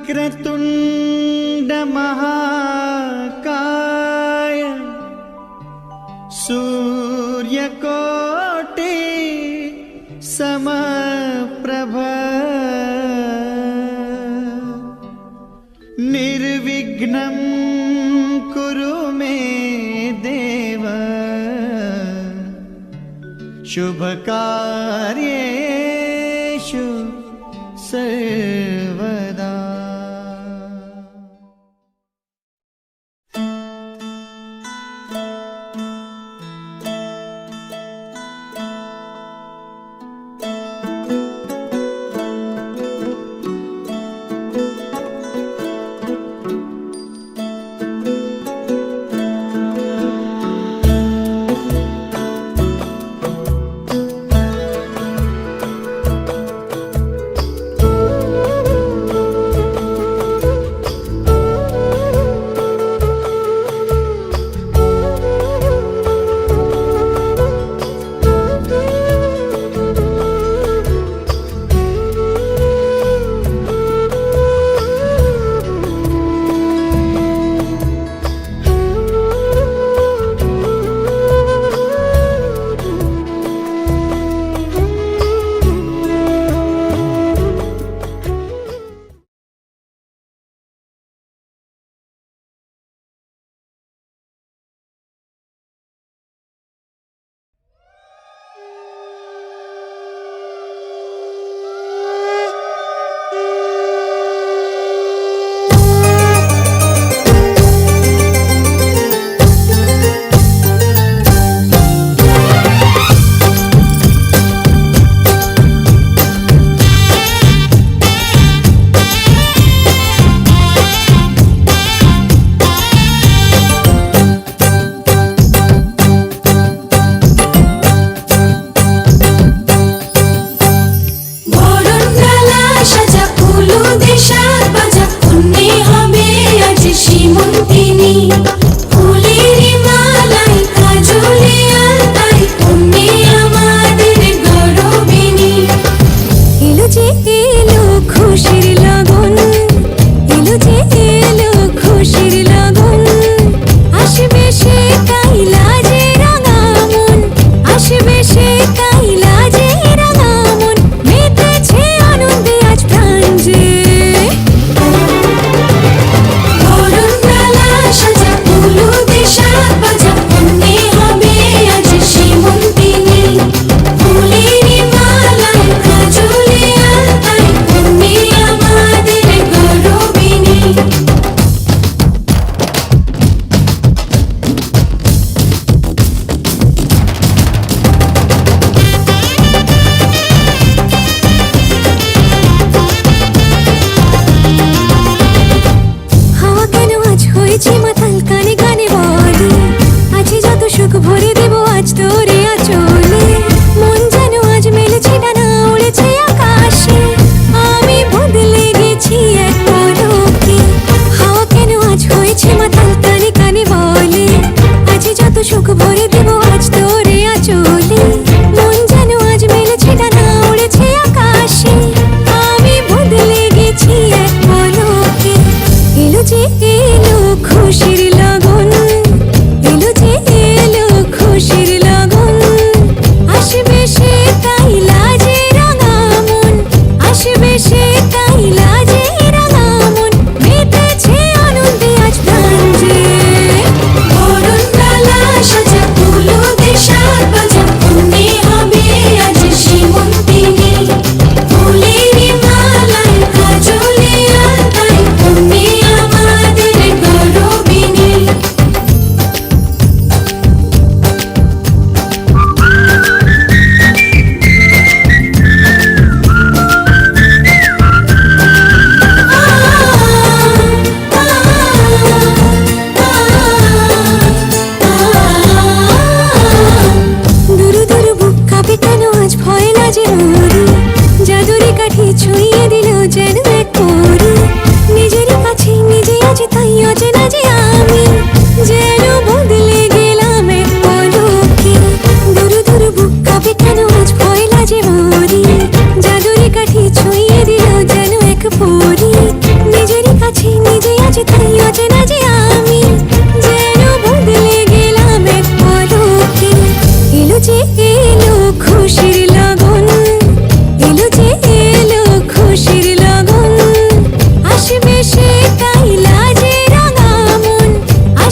वक्रतुण्ड महाकाय सूर्यकोटि समप्रभ निर्विघ्नं कुरु मे देव शुभकार्येषु सर्वदा।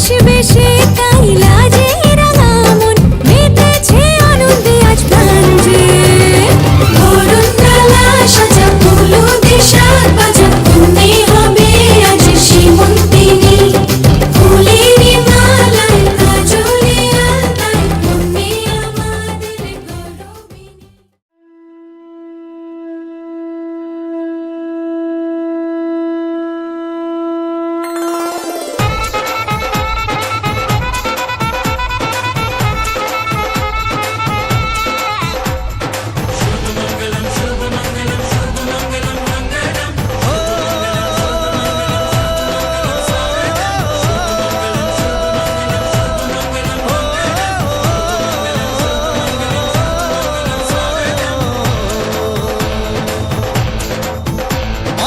আসবে সে তাই লাজে রাঙা মন মেতেছে আনন্দে আজ প্রাণ যে বরণ ডালা সাজা ফুলো দেশার বাজা তুমি হবে আজ সীমন্তিনী ফুলেরই মালায় কাজলে আলতায় তুমি আমাদের গৌরবিনী।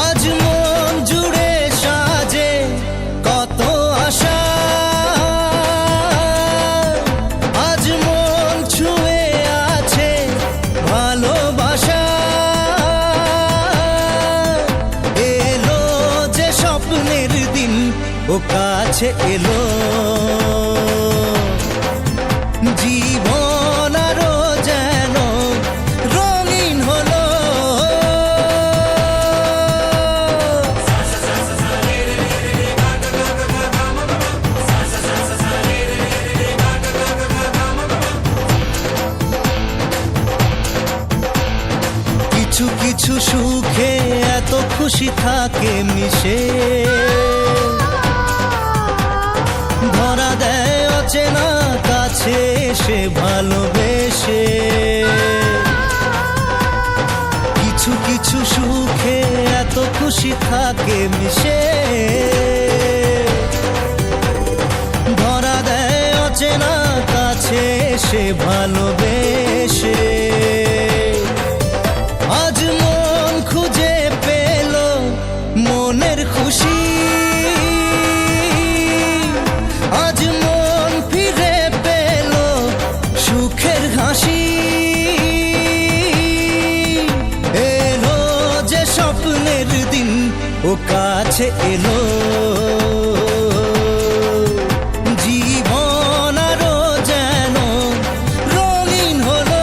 আজ মন জুড়ে সাজে কত আশা, আজ মন ছুঁয়ে আছে ভালোবাসা। এলো যে স্বপ্নের দিন ও কাছে এলো, জীবন আরো যেন রঙিন হলো। কিছু কিছু সুখে এত খুশি থাকে মিশে, ধরা দেয় অচেনা কাছে এসে ভালোবেসে। কিছু কিছু সুখে এত খুশি থাকে মিশে, ধরা দেয় অচেনা কাছে এসে ভালোবেসে। আজ মন খুঁজে পেল মনের খুশি, আজ মন ফিরে পেল সুখের হাসি। এলো যে স্বপ্নের দিন ও কাছে এলো, জীবন আরো যেন রঙিন হলো।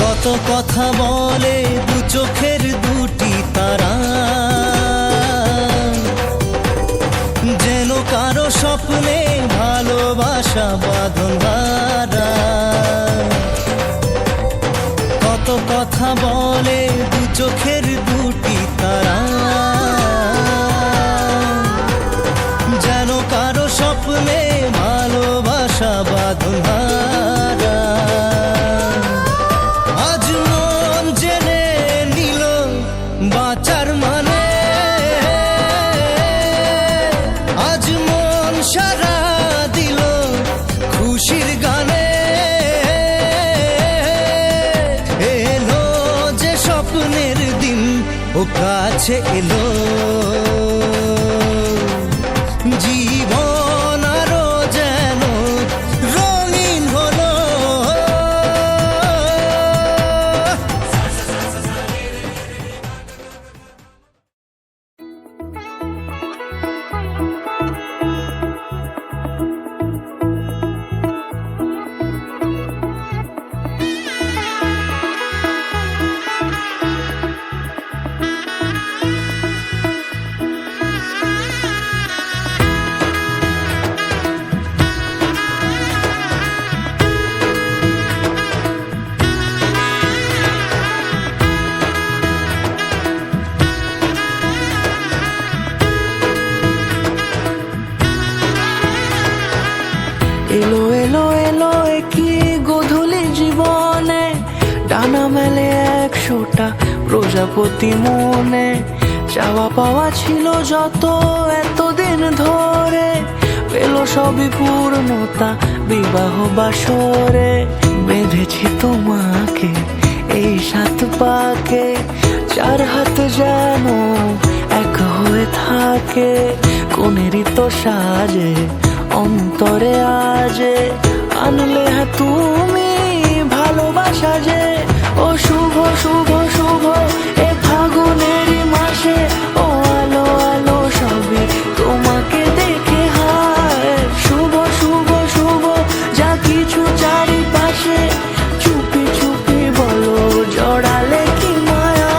কত কথা বলে দু চোখের দুটি তারা, যেন কারো স্বপ্নে ভালোবাসা বাঁধন হারা। কত কথা বলে দু চোখের দুটি তারা, যেন কারো স্বপ্নে ভালোবাসা বাঁধন হারা। আজ মন জেনে নিল বাঁচার মানে, আজ মন সারা দিল খুশির গানে। এলো যে স্বপ্নের দিন ও কাছে এলো, জীবন আরো যেন রঙিন হলো। এলো এলো এলো কি গোধূলি জীবনে ডানা মেলে 100টা প্রজাপতি মনে চাওয়া পাওয়া ছিল যত এতদিন ধরে, পেল সবই পূর্ণতা বিবাহ বাসরে। বেঁধেছি তোমাকে এই 7 পাকে, 4 হাত যেন এক হয়ে থাকে। কোনেরই তো সাজে অন্তরে আজে, আনলে হ্যাঁ তুমি ভালোবাসা যে। ও শুভ শুভ শুভ এ ফাগুনেরই মাসে, ও আলো আলো সবই তোমাকে দেখে হায়। শুভ শুভ শুভ যা কিছু চারিপাশে, চুপি চুপি বলো জড়ালে কি মায়া।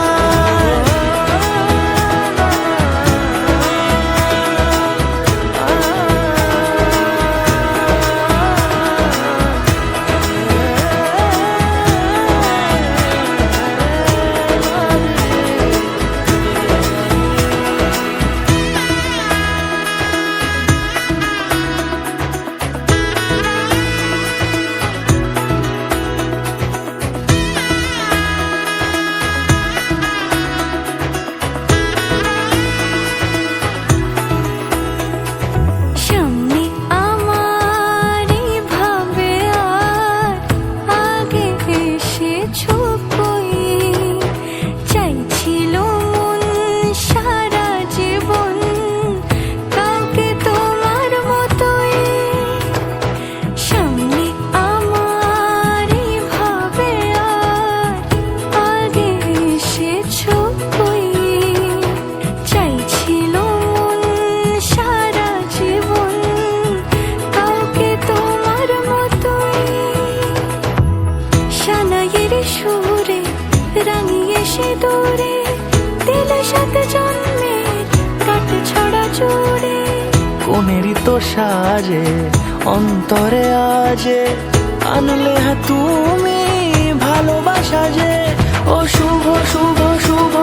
কোনেরই তো সাজে অন্তরে আজে, আনলে হ্যাঁ তুমি ভালোবাসা যে। ও শুভ শুভ শুভ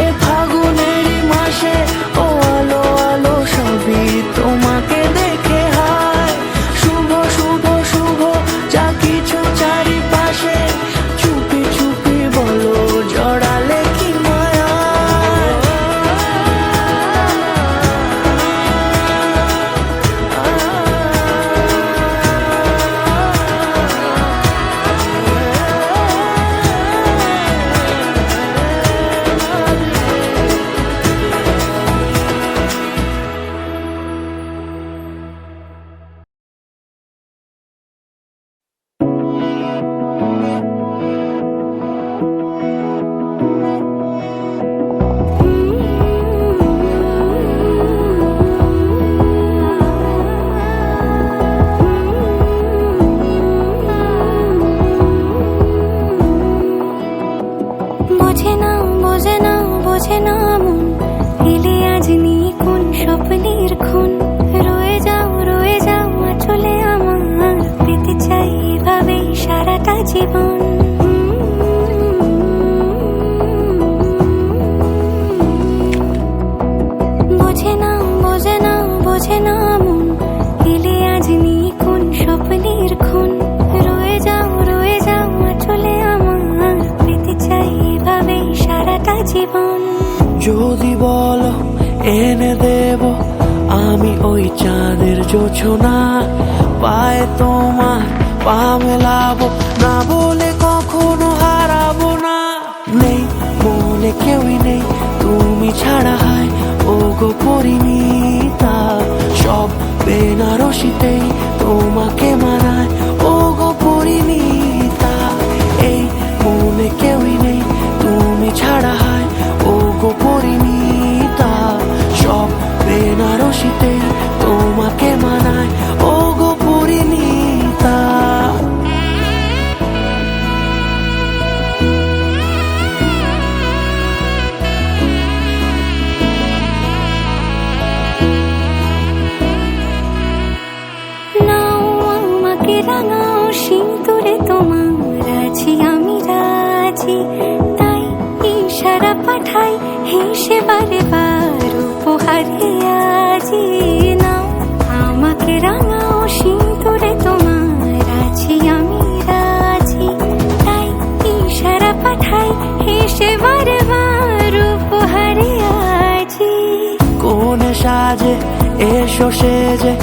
এ ফাগুনেরই মাসে, ও আলো আলো সবই তোমাকে দেখে হায়। শুভ শুভ শুভ যা কিছু চারিপাশে, চুপি চুপি বলো জড়ালে কি মায়া। জীবন বোঝে না বোঝে না বোঝে না মন, এলে আজ নিকুন স্বপ্নের খুন। রয়ে যাও চলে আমার, পেতে চাই এভাবে সারাটা জীবন। যদি বলো এনে দেব আমি ওই চাঁদের জোছনা, পায়ে তোমার পা মেলাবো না বলে কখনো হারাবো না। নেই মনে কেউই নেই তুমি ছাড়া, হায় ও গো পরিণীতা। সব বেনারসিতেই তোমাকে মানায় ও গো পরিণীতা। এই মনে কেউই নেই তুমি ছাড়া, হায় ও গো পরিণীতা। সব বেনারসিতেই তোমাকে মানায় ও গো পরিণীতা। রাঙাও সিঁদুরে তোমার আছি আমি রাজি, তাই ইশারা পাঠাই হেসে বারে বার উপহারে আজি। নাও আমাকে রাঙাও সিঁদুরে তোমার আছি আমি রাজি, তাই ইশারা পাঠাই হেসে বারে বার। সাজে এসো সেজে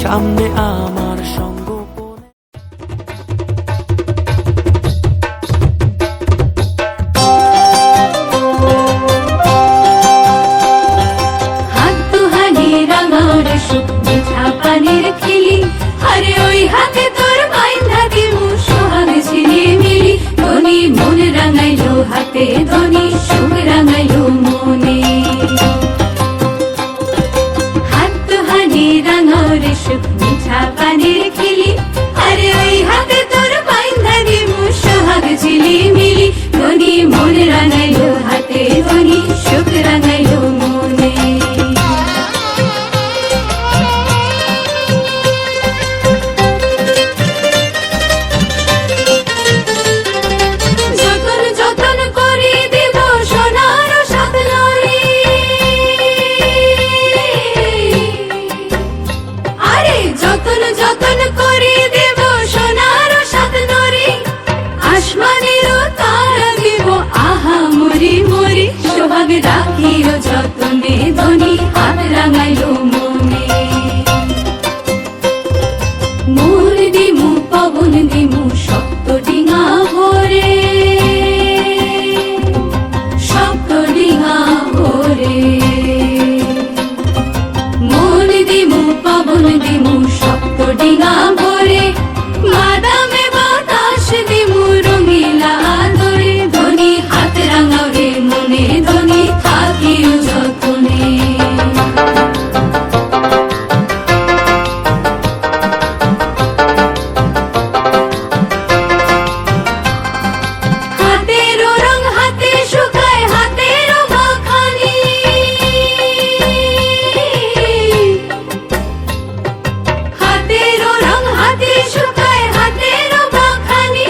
সামনে আমার সঙ্গ হাত দুহানি রাঙার সুখ মিঠা পানির খিলি আরে ওই হাতে তোর বাইন্ধা দিমু সোহাগ ঝিলি মিলি ধনী মন রাঙাইলো হাতে ধনী সুখ রাঙাইলো মনে হাত দুহানি রাঙার সুখ মিঠা পানির খিলি আরে ওই হাতে তোর বাইন্ধা দিমু সোহাগ ঝিলি মিলি ধনী মন রাঙাইলো হাতে ধনী সুখ রাঙাইলো মনে যতন যতন করি দেব সোনার সাত লরি আরে যতন যতন করি দেব সোনার সাত লরি আসমানেরও তারা দেব আহা মরি মরি সোহাগ রাখিও যতনে ধনী হাত রাঙাইলো মনে মোর দিমু পবন দিমু সপ্ত ডিঙা ভরে সপ্ত ডিঙা ভরে মোর দিমু পবন দিমু সপ্ত ডিঙা ভরে বাদামে বাতাস দিমু রঙিলা আদরে ধনী হাত রাঙাও রে মনে ধনী থাকিও যতনে হাতেরও রং হাতে শুকায় হাতেরও মাখানি হাতেরও রং হাতে শুকায় হাতেরও মাখানি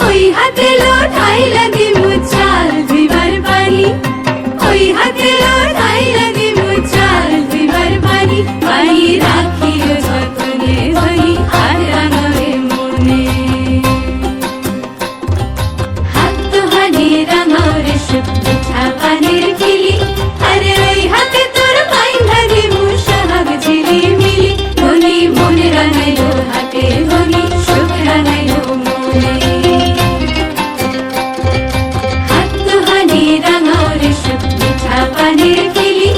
ওই হাতে লোটাইলা দিমু চাল ধুইবার পানি ওই হাতে লোটাইলা দিমু চাল ধুইবার পানি পানি রাখিও যতনে ধনী হাত রাঙাবে মনে হাত দুহানি রাঙার সুখ মিঠা পানির খিলি আরে ওই হাতে তোর বাইন্ধা দিমু সোহাগ ঝিলি মিলি ধনী মন রাঙাইলো হাতে ধনী সুখ রাঙাইলো মনে হাত দুহানি রাঙার সুখ মিঠা পানির খিলি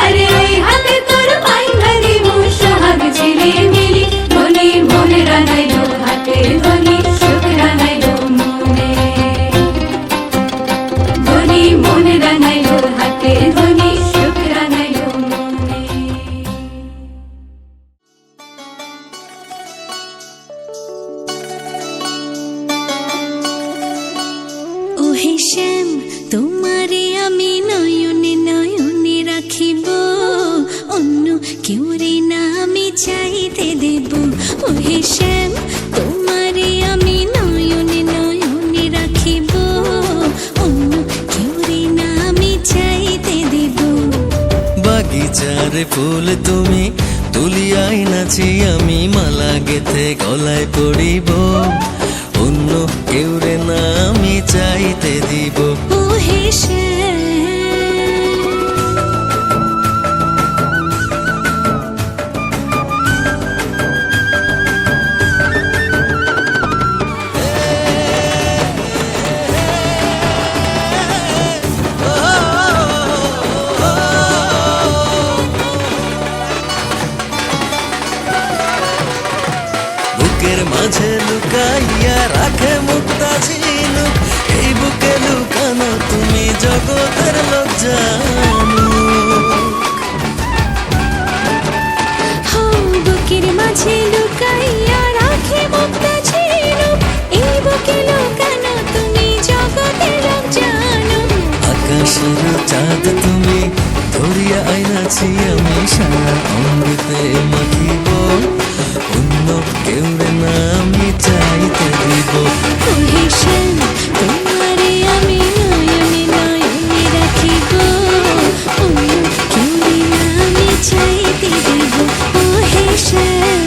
আরে ওই হাতে তোর বাইন্ধা দিমু সোহাগ ঝিলি মিলি ধনী মন রাঙাইলো হাতে ধনী সুখ রাঙাইলো মনে ধনী মন রাঙাইলো হাতে ধনী সুখ রাঙাইলো মনে ওহে শ্যাম তোমারে আমি নয়নে নয়নে রাখিব অন্য কেউ রে না আমি চাইতে দেব ওহে শ্যাম তোমারে আমি নয়নে নয়নে রাখিব অন্য কেউ রে না আমি চাইতে দেব বাগিচার ফুল তুমি তুলিয়াই নাচি আমি মালা গেথে গলায় পড়িব অন্য কেউ রে না আমি চাইতে দিব ওহে শ্যাম বুকের মাঝে লুকাইয়া রাখে মুক্তা ঝিনুক এই বুকে লুকানো তুমি জগতের লোক জানো বুকের মাঝে লুকাইয়া রাখে মুক্তা ঝিনুক এই বুকে লুকানো তুমি জগতের লোক জানো আকাশের চাঁদ তুমি ধরিয়া আইনাছি আমি সারা অমৃতে মাখিব অন্য কেউ রে না আমি চাইতে দিব ওহে শ্যাম তোমারে আমি নয়নে নয়নে রাখিব অন্য কেউ রে না আমি চাইতে দেব ওহে শ্যাম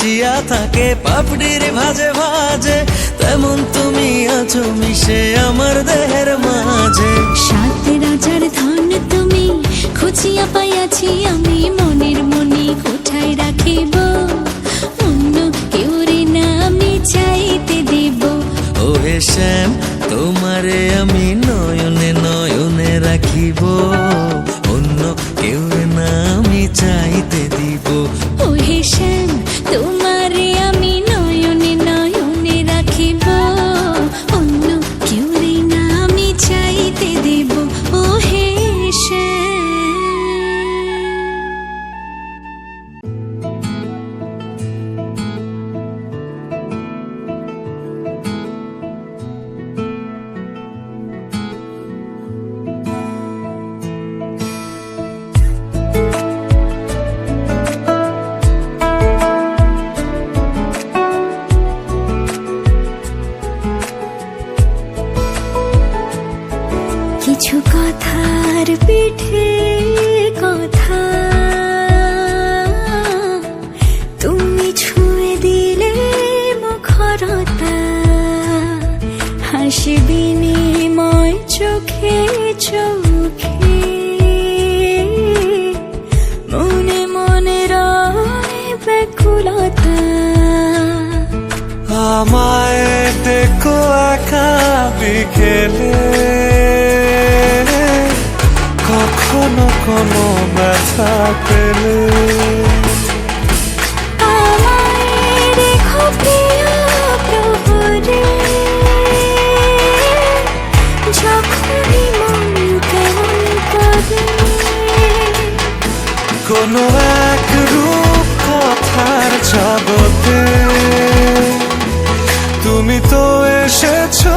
মিশিয়া থাকে পাপড়ির ভাজে ভাজে, তেমন তুমি আছো মিশে আমার দেহের মাঝে। সাত রাজার ধন তুমি খুঁজিয়া পাইয়াছি আমি, মনের মনে কোঠায় রাখিব, অন্য কেউ রে না আমি চাইতে দেব। ও হে শ্যাম, তোমারে আমি নয়নে নয়নে রাখিব, অন্য কেউ না আমি চাইতে দিব। ও হে শ্যাম, তোমারে আমি নয়নে নয়নে রাখিব, অন্য কেউ রে না আমি চাইতে দেব। ও হে শ্যাম। কিছু কথার পিঠে কথা তুমি ছুঁয়ে দিলে মুখরতা, হাসি বিনিময় চোখে চোখে, মনে মনে রয় ব্যাকুলতা। আমায় দেখো একা বিকেলে, কখনো কোনো ব্যথা পেলে। আমায় রেখো প্রিয় প্রহরে, যখনই মন কেমন করে। কোনো এক রূপ কথার জগতে তুমি তো এসেছো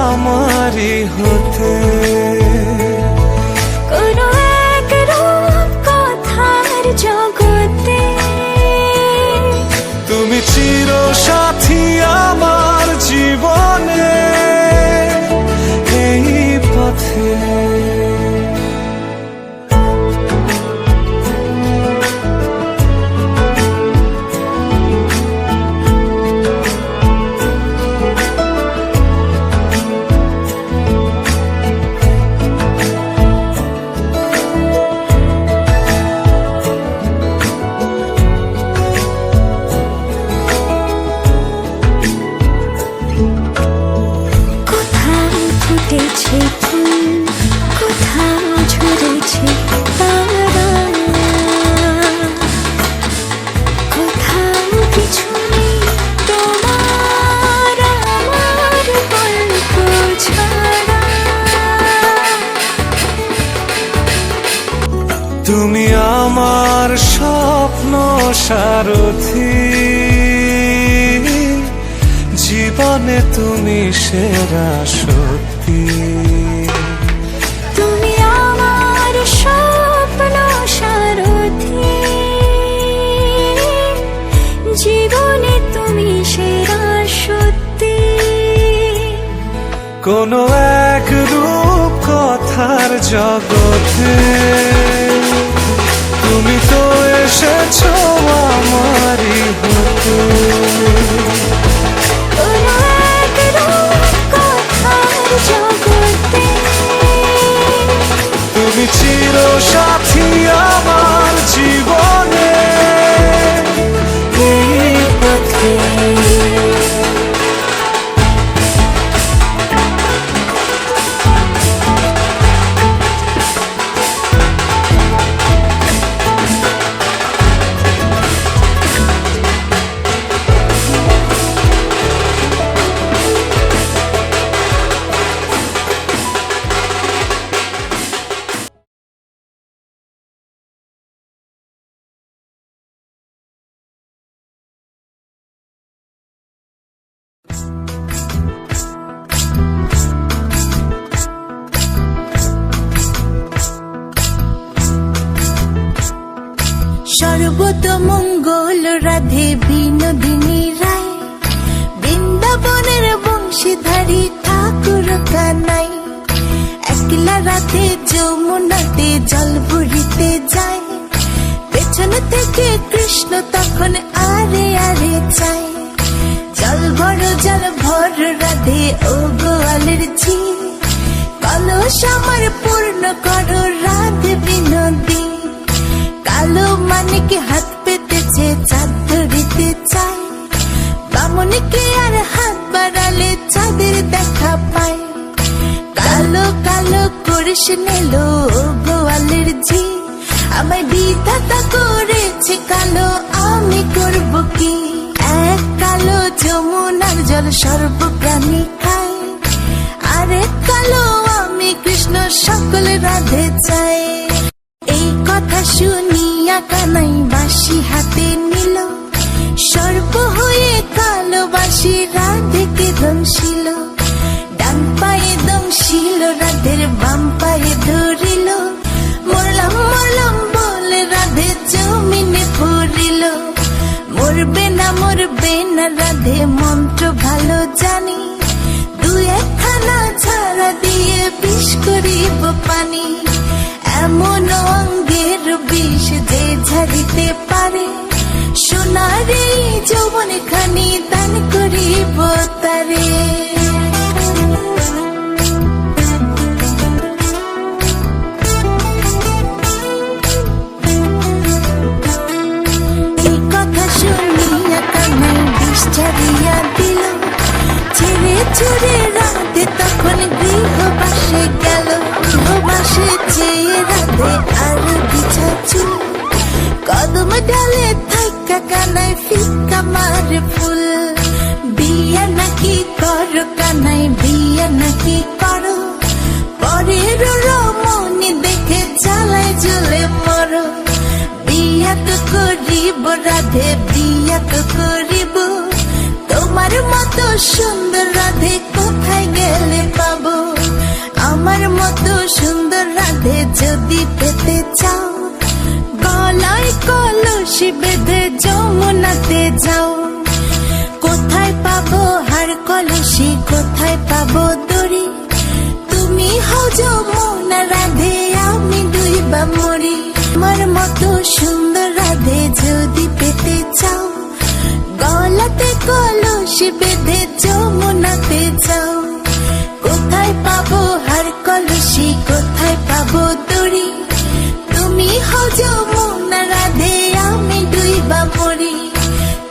আমারই হতে। কোনো এক রূপ কথার জগতে তুমি চির সাথী আমার জীবনে, এই পথে। কোথাও ফুটেছে ফুল, কোথাও ঝরেছে তারা, কোথাও কিছু নেই তোমার আমার গল্প ছাড়া। তুমি আমার স্বপ্ন সারথি, জীবনে তুমি সেরা সত্যি। তুমি আমার স্বপ্ন সারথি, জীবনে তুমি সেরা সত্যি। কোনো এক রূপ কথার জগতে তুমি তো এসেছো আমারই হতে। কোনো এক রূপ কথার জগতে তুমি চির সাথী আমার জীবনে, এই পথে। সর্বতমঙ্গল রাধে বিনোদিনী রায়, বৃন্দাবনের বংশীধারী ঠাকুর কানাই। একলা রাধে যমুনাতে জল ভরিতে যায়, পেছন পেছন থেকে কৃষ্ণ তখন আরে আরে চাই, জল ভর রাধে ও গোয়ালের ঝি, কলস আমার পূর্ণ করো রাধে বিনোদী। কালো মানিক হাত পেতেছে চাঁদ ধরিতে চায়, বামুনকে আর হাত বাড়ালে চাঁদের দেখা পায়। কালো কালো করিস নিলো গোয়ালের ঝি, আমায় বিধাতা করেছে কালো, আমি করব কি? এক কালো যমুনার জল সর্বপ্রাণী খায়, আরেক কালো আমি কৃষ্ণ সকল রাধে চাই। এই কথা শুনিয়া কানাই বাঁশি হাতে নিল, সর্প হয়ে কালো বাঁশি রাধেকে দংশিল। ডান পায়ে দংশিল রাধের বাম পায়ে ধরিল, মরলাম মরলাম বলে রাধে জমিনে পড়িল। মরবে না রাধে মন্ত্র ভালো জানি, দু একখানা ছাড়া দিয়ে বিষ করিব পানি। এমন অঙ্গের বিষ যে ঝাড়িতে পারে, সোনার এই যৌবন খানি দান করিব তারে। ছাড়িয়া দিল, ছেড়ে ছুড়ে রাধে তখন গৃহবাসে গেল। গৃহবাসে চেয়ে রাধে আর পিছা চুল, কদম ডালে থাকা কানায় ফিকা মার ফুল। বিয়া নাকি করো কানাই, বিয়া নাকি করো, পরের রমণী দেখে জ্বালায় জ্বলে মরো। বিয়া তো করিব রাধে, বিয়া তো করিব, তোমার মতো সুন্দর রাধে কোথায় গেলে পাবো? আমার মতো সুন্দর রাধে যদি পেতে চাও, গলায় কলসি বেঁধে যমুনাতে যাও। কোথায় পাবো হার কলসি, কোথায় পাবো দড়ি? তুমি হও যমুনা রাধে, আমি ডুইবা মরি। আমার মতো সুন্দর রাধে যদি পেতে চাও, গলাতে কলসি বেঁধে যমুনাতে যাও। কোথায় পাবো হার কলসি, কোথায় পাবো দড়ি? তুমি হও যমুনা রাধে, আমি ডুইবা মরি।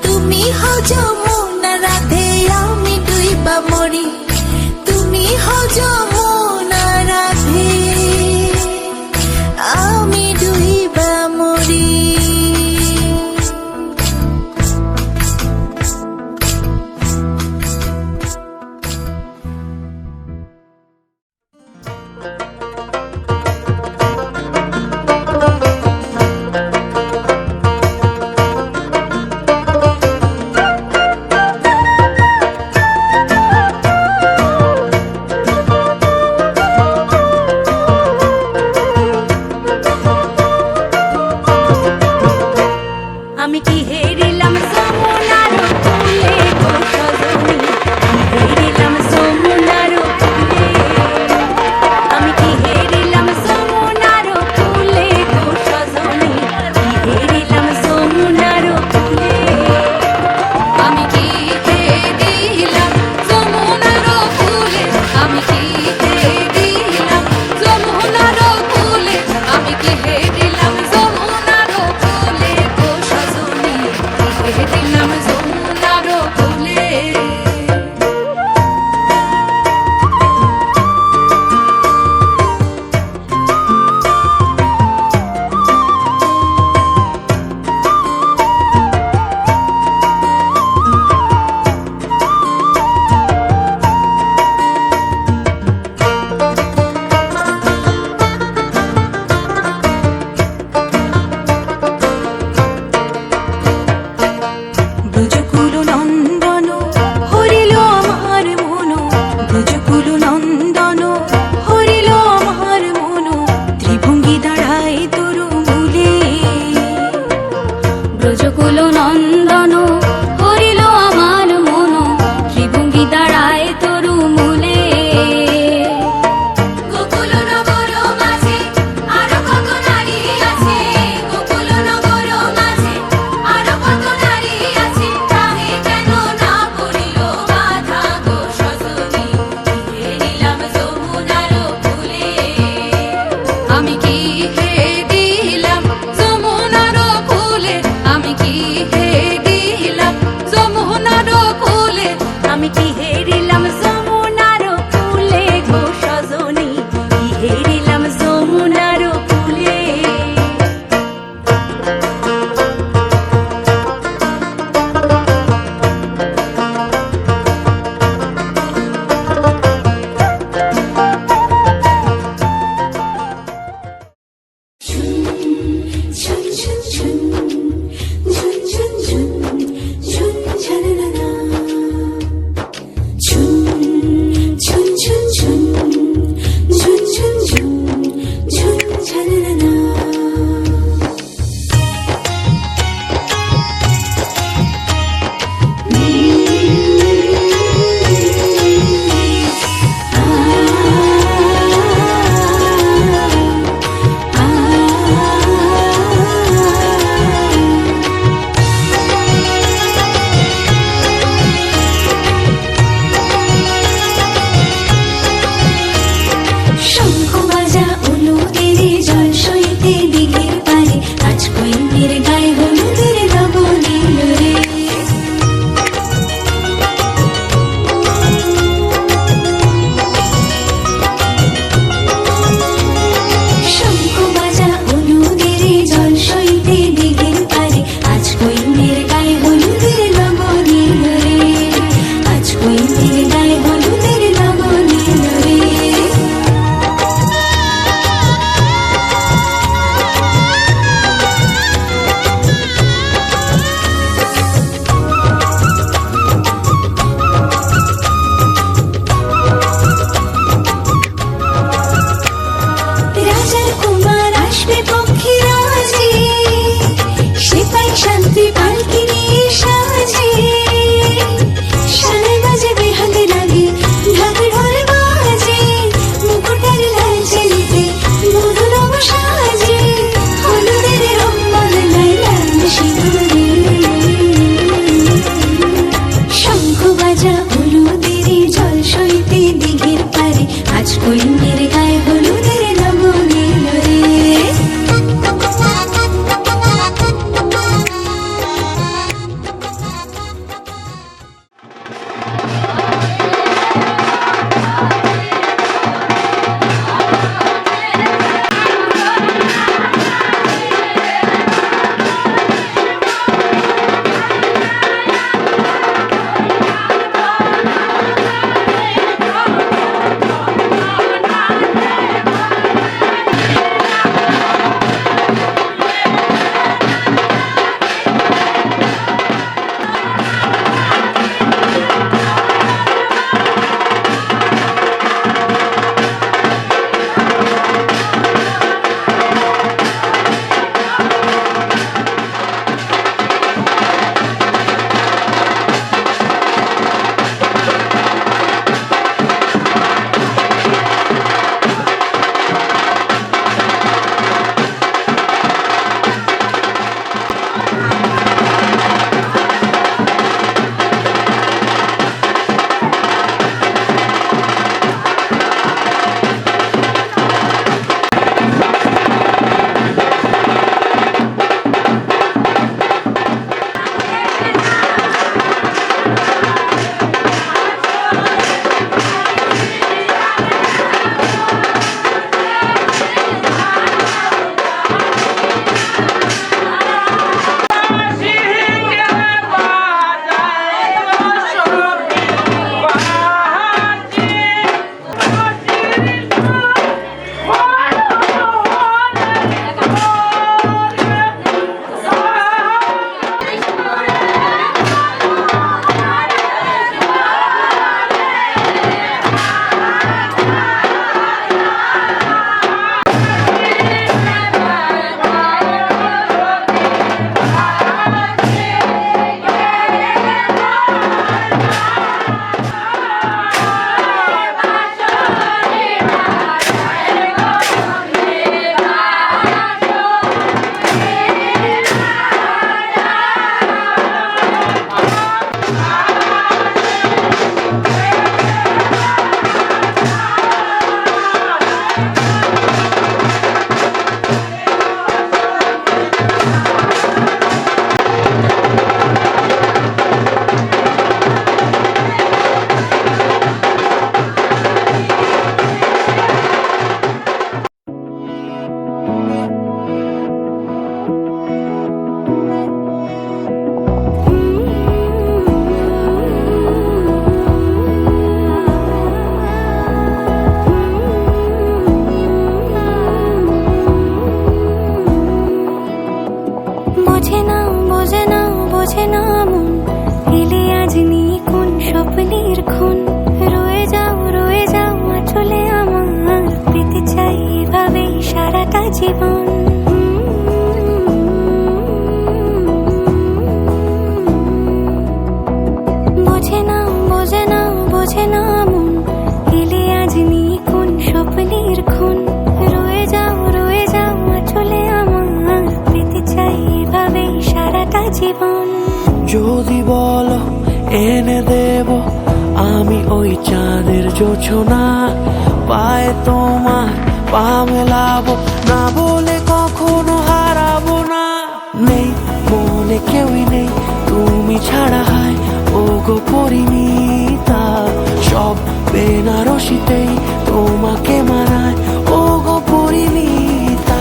তুমি হও যমুনা রাধে, আমি ডুইবা মরি। তুমি হও যমুনা রাধে, আমি ডুইবা মরি। কইনের গায়ে হলুদের লগন এলো রে। রাজার কুমার আসবে পক্ষী রাজে, সিপাই শান্তি পালকি নিয়ে সাজে, সানাই বাজে বেহাতে লাগে ঢাক ঢোল বাজে, মুকুটের লাল চেলিতে মধু নব সাজে, হলুদের রং বদলায় লাল সিঁদুরে। শঙ্খ বাজা হলুদের জল সইতে দিঘির পারে, আজ কইনের গায়ে হলুদের লগন এলো রে। বোঝে না মন, এলে আজ নিয়ে কোন স্বপ্নের খুন। রয়ে যাও আঁচলে আমার, পেতে চাই এভাবে সারাটা জীবন। বোঝে না মন, এলে আজ নিয়ে কোন স্বপ্নের খুন। রয়ে যাও আঁচলে আমার, পেতে চাই এভাবে সারাটা জীবন। যদি বলো এনে দেব আমি ওই চাঁদের জোছনা, পায়ে তোমার পা মেলাবো, না বলে কখনো হারাবো না। নেই মনে কেউই নেই তুমি ছাড়া, হায় ও গো পরিণীতা। সব বেনারসিতেই তোমাকে মানায় ও গো পরিণীতা।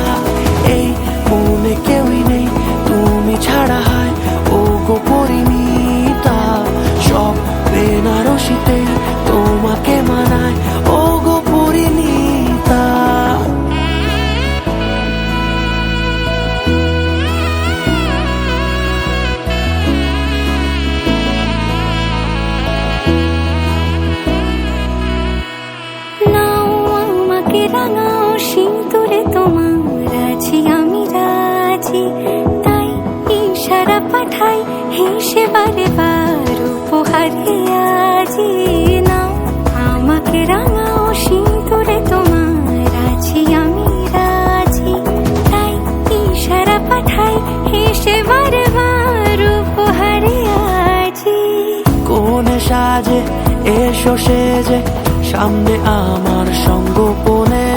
এই মনে কেউই নেই তুমি ছাড়া, হায় ও গো পরিণীতা। সব বেনারসিতে সেবারে বার উপহারে আজি নাও আমাকে রাঙা ও সিঁদুরে তোমার আছি আমি রাজি তাই ইশারা পাঠাই হে সেবারে বার উপহারে আজি কোনে সাজে এসো সেজে সামনে আমার সঙ্গোপনে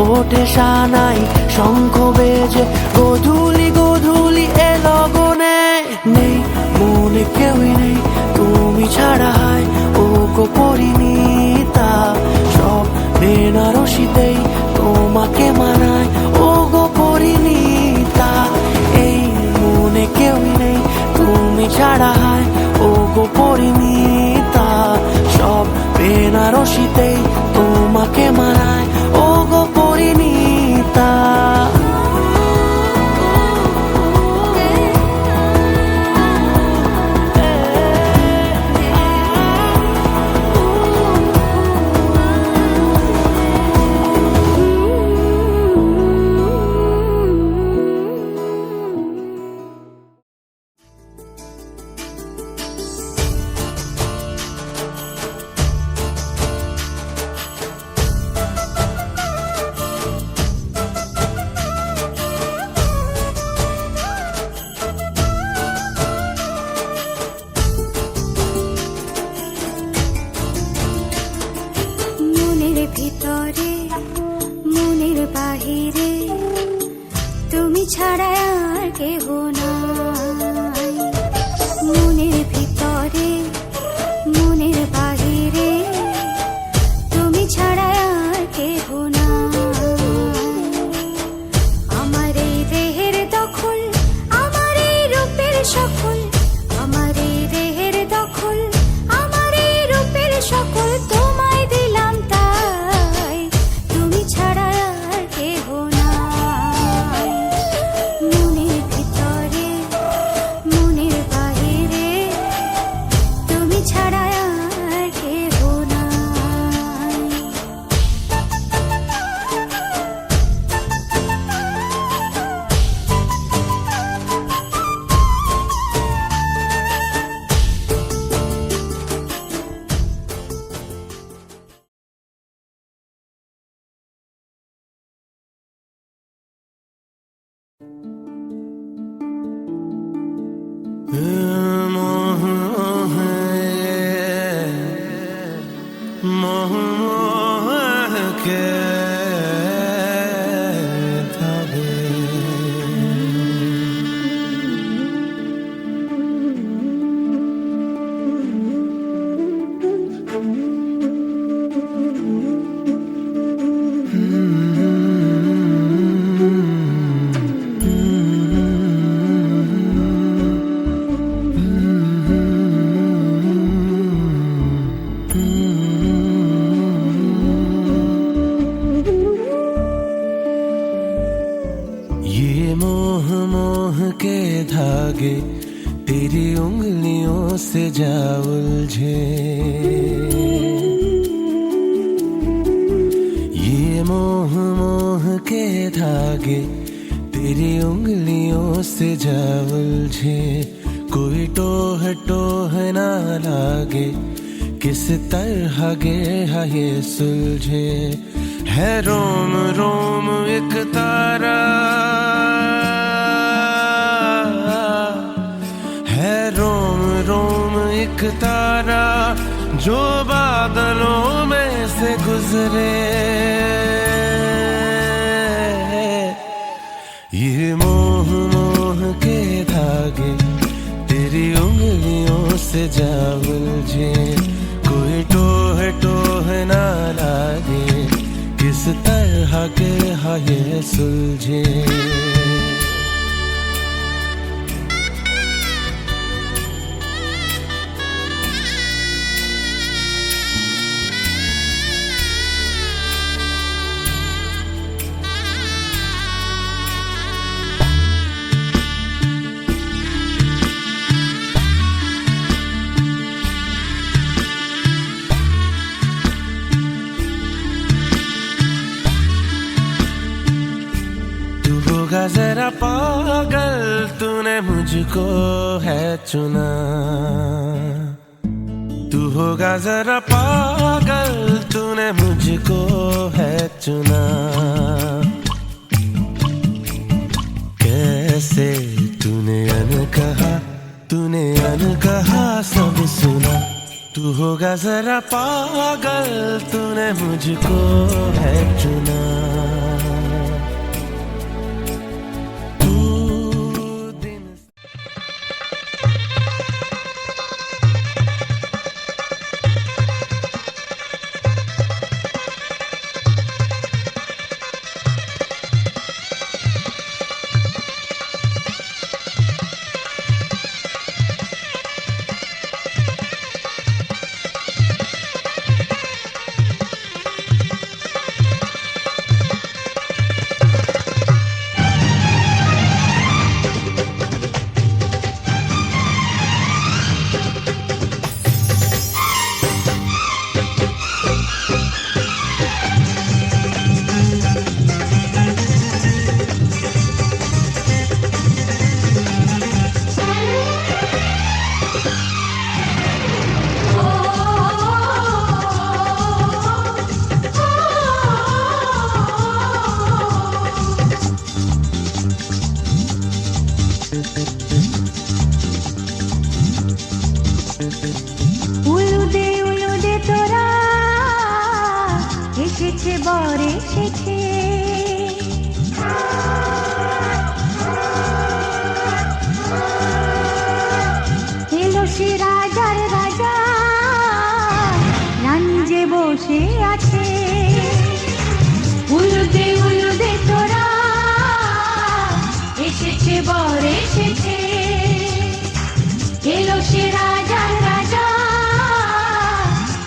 ওঠে সানাই শঙ্খ বেজে গধূলি গধূলি এ লগনে নেই মনে কেউই নেই তুমি ছাড়া হয় ও গো পরিণীতা সব বেনারসিতেই তোমাকে মানায় ও গো পরিণীতা এই মনে কেউই নেই তুমি ছাড়া হয় ও গো পরিণীতা সব বেনারসিতেই তোমাকে মানায় ও গো পরিণীতা মনের ভিতরে মনের বাহিরে তুমি ছাড়া আর কেহ নাই মনের ভিতরে মনের বাহিরে তুমি ছাড়া আর কেহ নাই আমার এই দেহের দখল আমার এই রূপের সকল আমার এই দেহের দখল আমার এই রূপের সকল তোমায় দিলাম তাই তুমি ছাড়া আর কেহ নাই মনের ভিতরে মনের বাহিরে তুমি ছাড়া আর কেহ নাই মোহ মোহ মোহকে ধাগে ये मोह मोह के धागे तेरी उंगलियों से जा उलझे ये मोह मोह के धागे तेरी उंगलियों से जा उलझे कोई टोह टोह ना लागे किस तरह गे ये सुलझे है रोम रोम एक तारा है रोम रोम एक तारा जो बादलों में से गुजरे ये मोह मोह के धागे तेरी उंगलियों से जा उलझे कोई टोह टोह ना लागे किस तरह के ये सुलझे जरा पागल तूने मुझको मुझको है चुना तू होगा जरा पागल तूने मुझको है चुना कैसे तूने अनकहा सब सुना तू होगा जरा पागल तूने मुझको है चुना উলুদে তোরা এসেছে বর এসেছে এলো সে রাজার রাজা রানী যে বসে আছে উলুদে তোরা এসেছে বর এসেছে এলো সে রাজার রাজা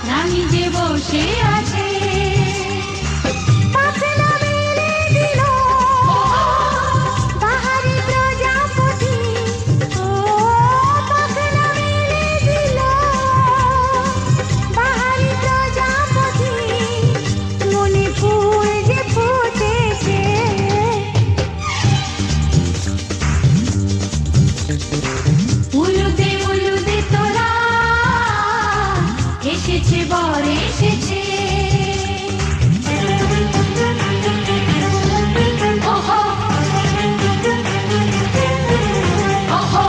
রানী যে বসে আছে পাখনা মেলে দিল বাহারি প্রজাপতি ও পাখনা মেলে দিল বাহারি প্রজাপতি মনে ফুল যে ফুটেছে উলুদে তোরা এসেছে বর এসেছে ওহো ওহো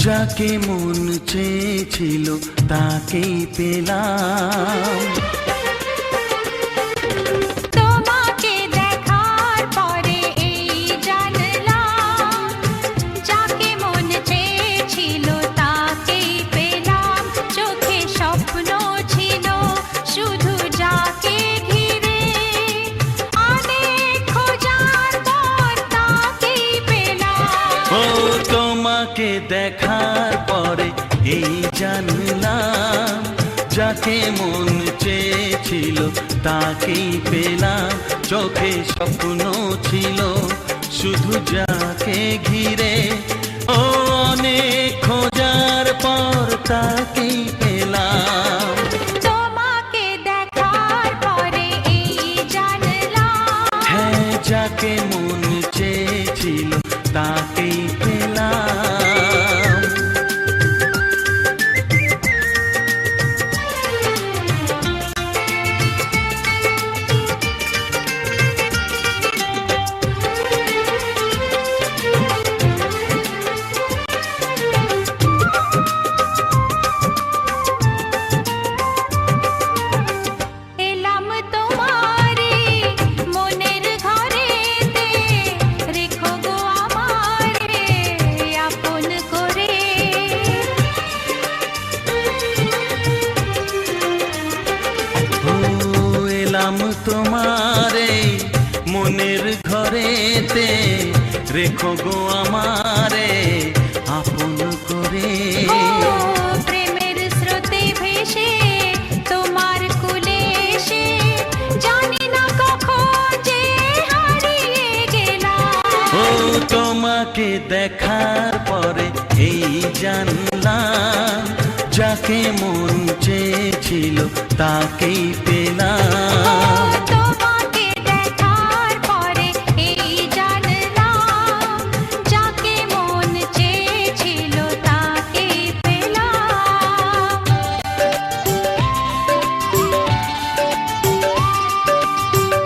যাকে মন চেয়েছিল তাকেই পেলাম। তোমাকে দেখার পরে এই জানলাম, যাকে মন চেয়েছিল তাকেই পেলাম। চোখে স্বপ্ন ছিল শুধু যাকে ঘিরে, অনেক খোঁজার পর তাকেই পেলাম। ও তোমাকে দেখার পরে এই জানলাম, যাকে মন চেয়েছিল তাকেই পেলাম। চোখে স্বপ্ন ছিল শুধু যাকে ঘিরে, ও অনেক খোঁজার পর তাকেই পেলাম। তোমাকে দেখার পরে এই জানলাম, হ্যাঁ, যাকে মন চেয়েছিল তাকেই পেলাম। এলাম তোমারে মনের ঘরেতে, রেখো গো আমারে আপন করে। ও এলাম তোমারে মনের ঘরেতে, রেখো গো আমারে আপন করে। ও প্রেমের স্রোতে ভেসে তোমার কুলে এসে, জানি না কখন যে হারিয়ে গেলাম। ও তোমাকে দেখার পরে এই জানলাম, যাকে মন চেয়েছিল তাকেই পেলাম। তোমাকে দেখার পরে এই জানলাম, যাকে মন চেয়েছিল তাকেই পেলাম।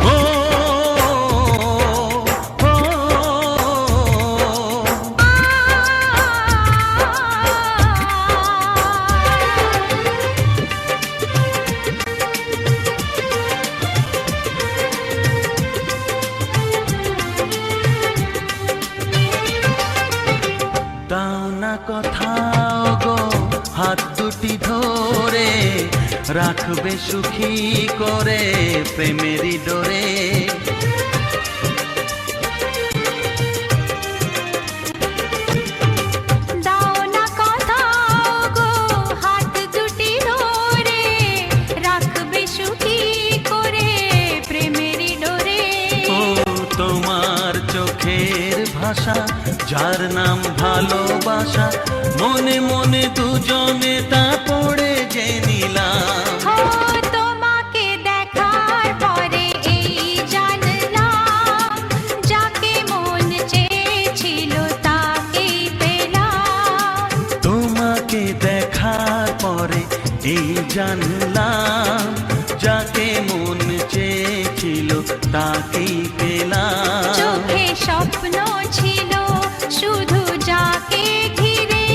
ও, ও, দাও না কোথাও গো হাত দুটি ধরে, রাখবে সুখী করে প্রেমেরই ডোরে। দাও না কোথাও গো হাত দুটি ধরে, রাখবে সুখী করে প্রেমেরই ডোরে। ও তোমার চোখের ভাষা, যার নাম ভালোবাসা, মনে মনে দুজনে তা পড়ে যে নিলাম। ও তোমাকে দেখার পরে এই জানলাম, যাকে মন চেয়েছিল তাকেই পেলাম। তোমাকে দেখার পরে এই জানলাম, যাকে মন চেয়েছিল তাকেই পেলাম। চোখে স্বপ্ন ছিল শুধু যাকে ঘিরে,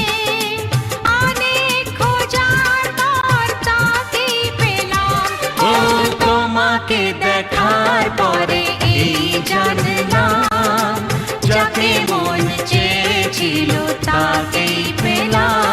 অনেক খোঁজার পর তাকেই পেলাম। ও তোমাকে দেখার পরে এই জানলাম, যাকে মন চেয়েছিল তাকেই পেলাম।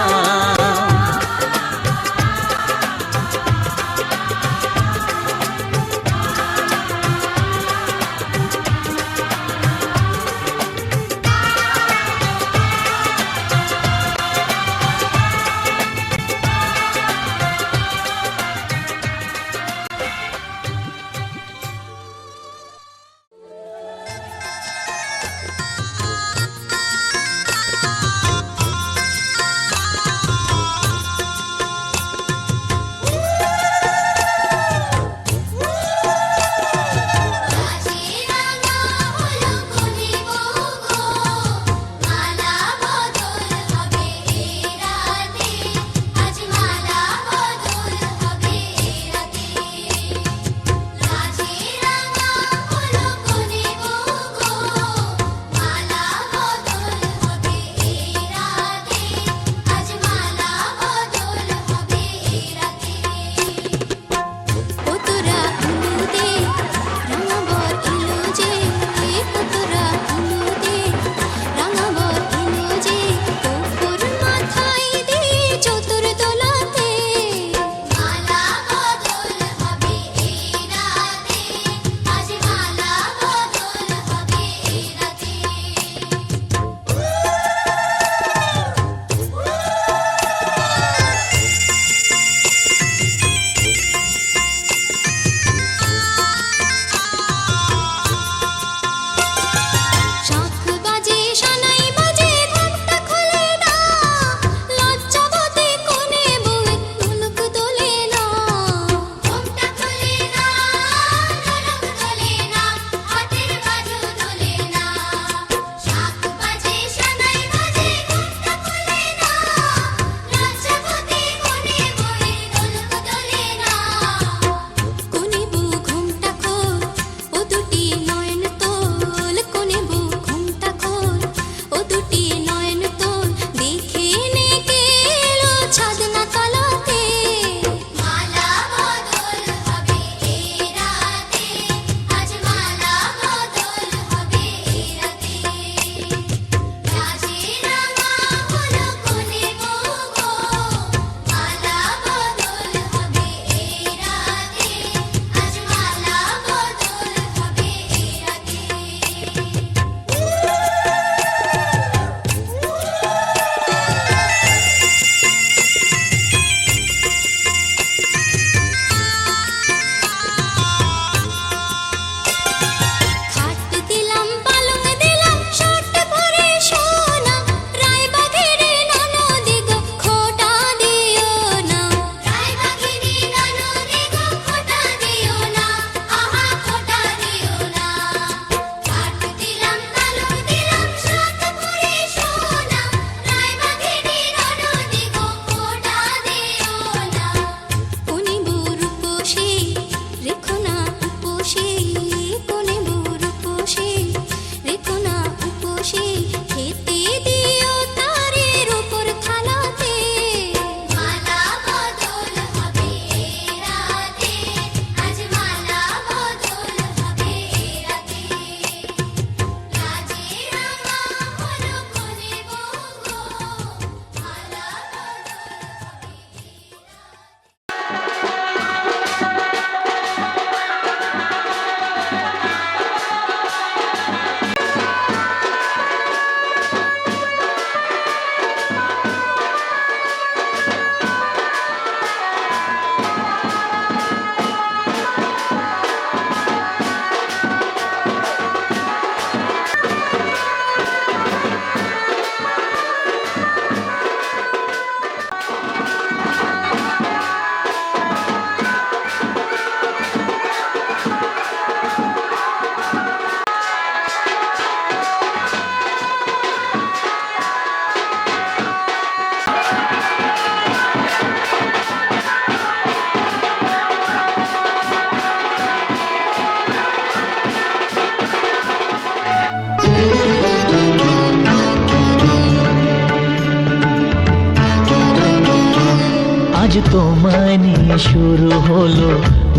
তোমায় নিয়ে শুরু হলো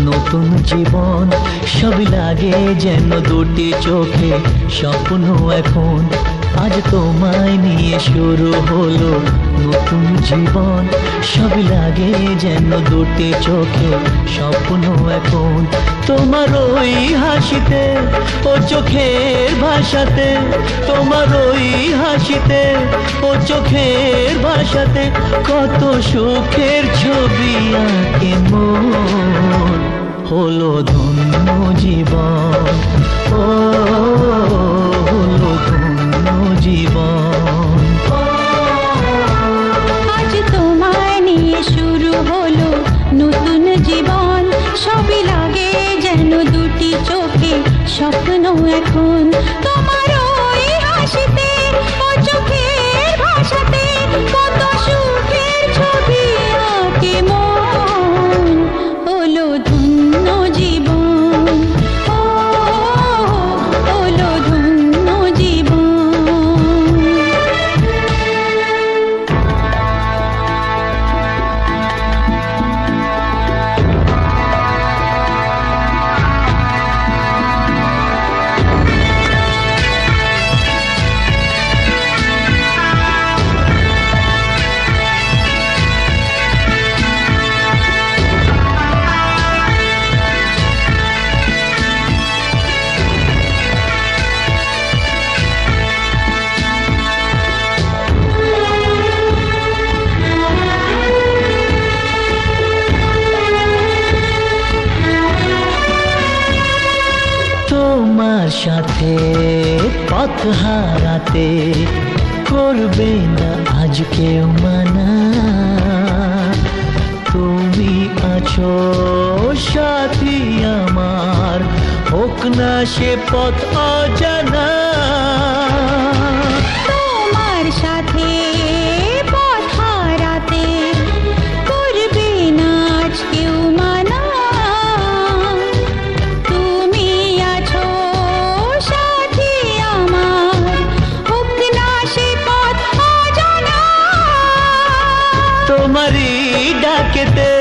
নতুন জীবন, সবই লাগে যেন দুটি চোখে স্বপ্ন এখন। আজ তোমায় নিয়ে শুরু হলো নতুন জীবন, সবই লাগে যেন দুটি চোখে স্বপ্ন এখন। তোমার ওই হাসিতে ও চোখের ভাষাতে, তোমার ওই হাসিতে ও চোখের ভাষাতে কত সুখের ছবি আঁকে মন। হলো ধন্য জীবন, ও হলো ধন্য জীবন। আজ তোমায় নিয়ে শুরু হলো নতুন জীবন, সবই লাগে যেন দুটি চোখে স্বপ্ন এখন। তোমার ওই হাসিতে ও চোখের ভাষাতে কত সুখের ছবি আঁকে মন। হলো ধন্য জীবন, ও হলো ধন্য জীবন। তোমার সাথে পথ হারাতে করবে না আজ কেউ মানা। তুমি আছো সাথী আমার, হোক না সে পথ অজানা। তোমার সাথে পথ হারাতে করবে না আজ কেউ মানা। তুমি আছো সাথী আমার, হোক না সে পথ অজানা। তোমারই ডাকেতে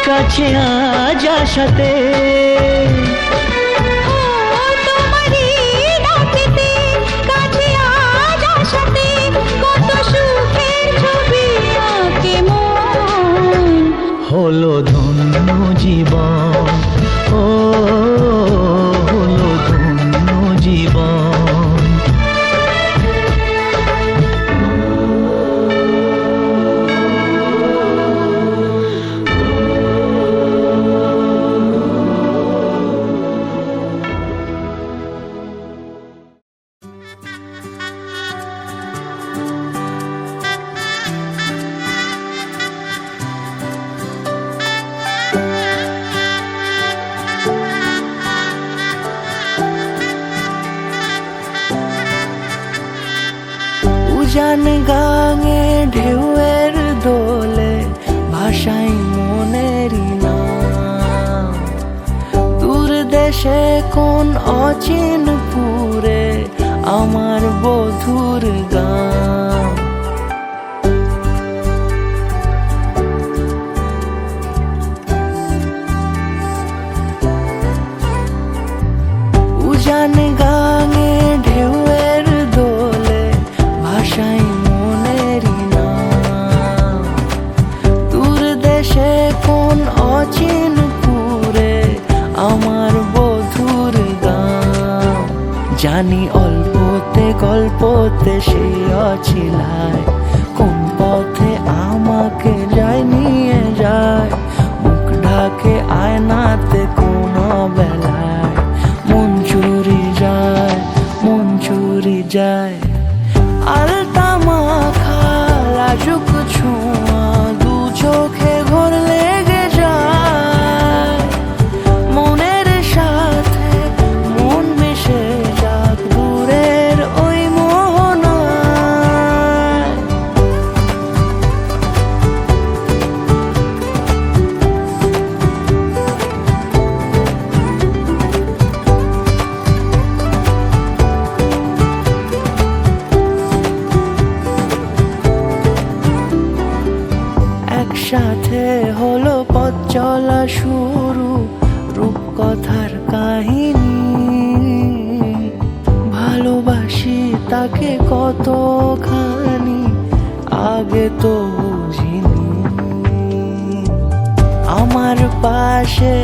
কাছে আজ আসাতে, তোমারই ডাকেতে কাছে আজ আসাতে কত সুখের ছবি আঁকে মন। হলো ধন্য জীবন, ও হলো ধন্য জীবন। উজান গাঙে ঢেউয়ের দোলে ভাষাই মনেরই নাম। দূর দেশে কোন অচিনপুরে আমার বধুর গান। উজান গাঙে ঢেউয়ের দোলে ভাষাই মনেরই নাম। দূর দেশে কোন অচিনপুরে আমার বধুর গান। জানি অল্পতে গল্পতে সে অছিলায়, কোন পথে আমাকে যায় নিয়ে যায়। মুখ ঢাকে আয়নাতে কোন বেলায় মন চুরি যায়, মন চুরি যায়। আলতা মাখা লাজুক ছোঁয়া দু চোখে ঘোর লেগে যায়। মনের সাথে মন মিশে যাক দূরের ওই মোহনায়। ভালোবাসি তাকে কতখানি আগে তো বুঝিনি। আমার পাশে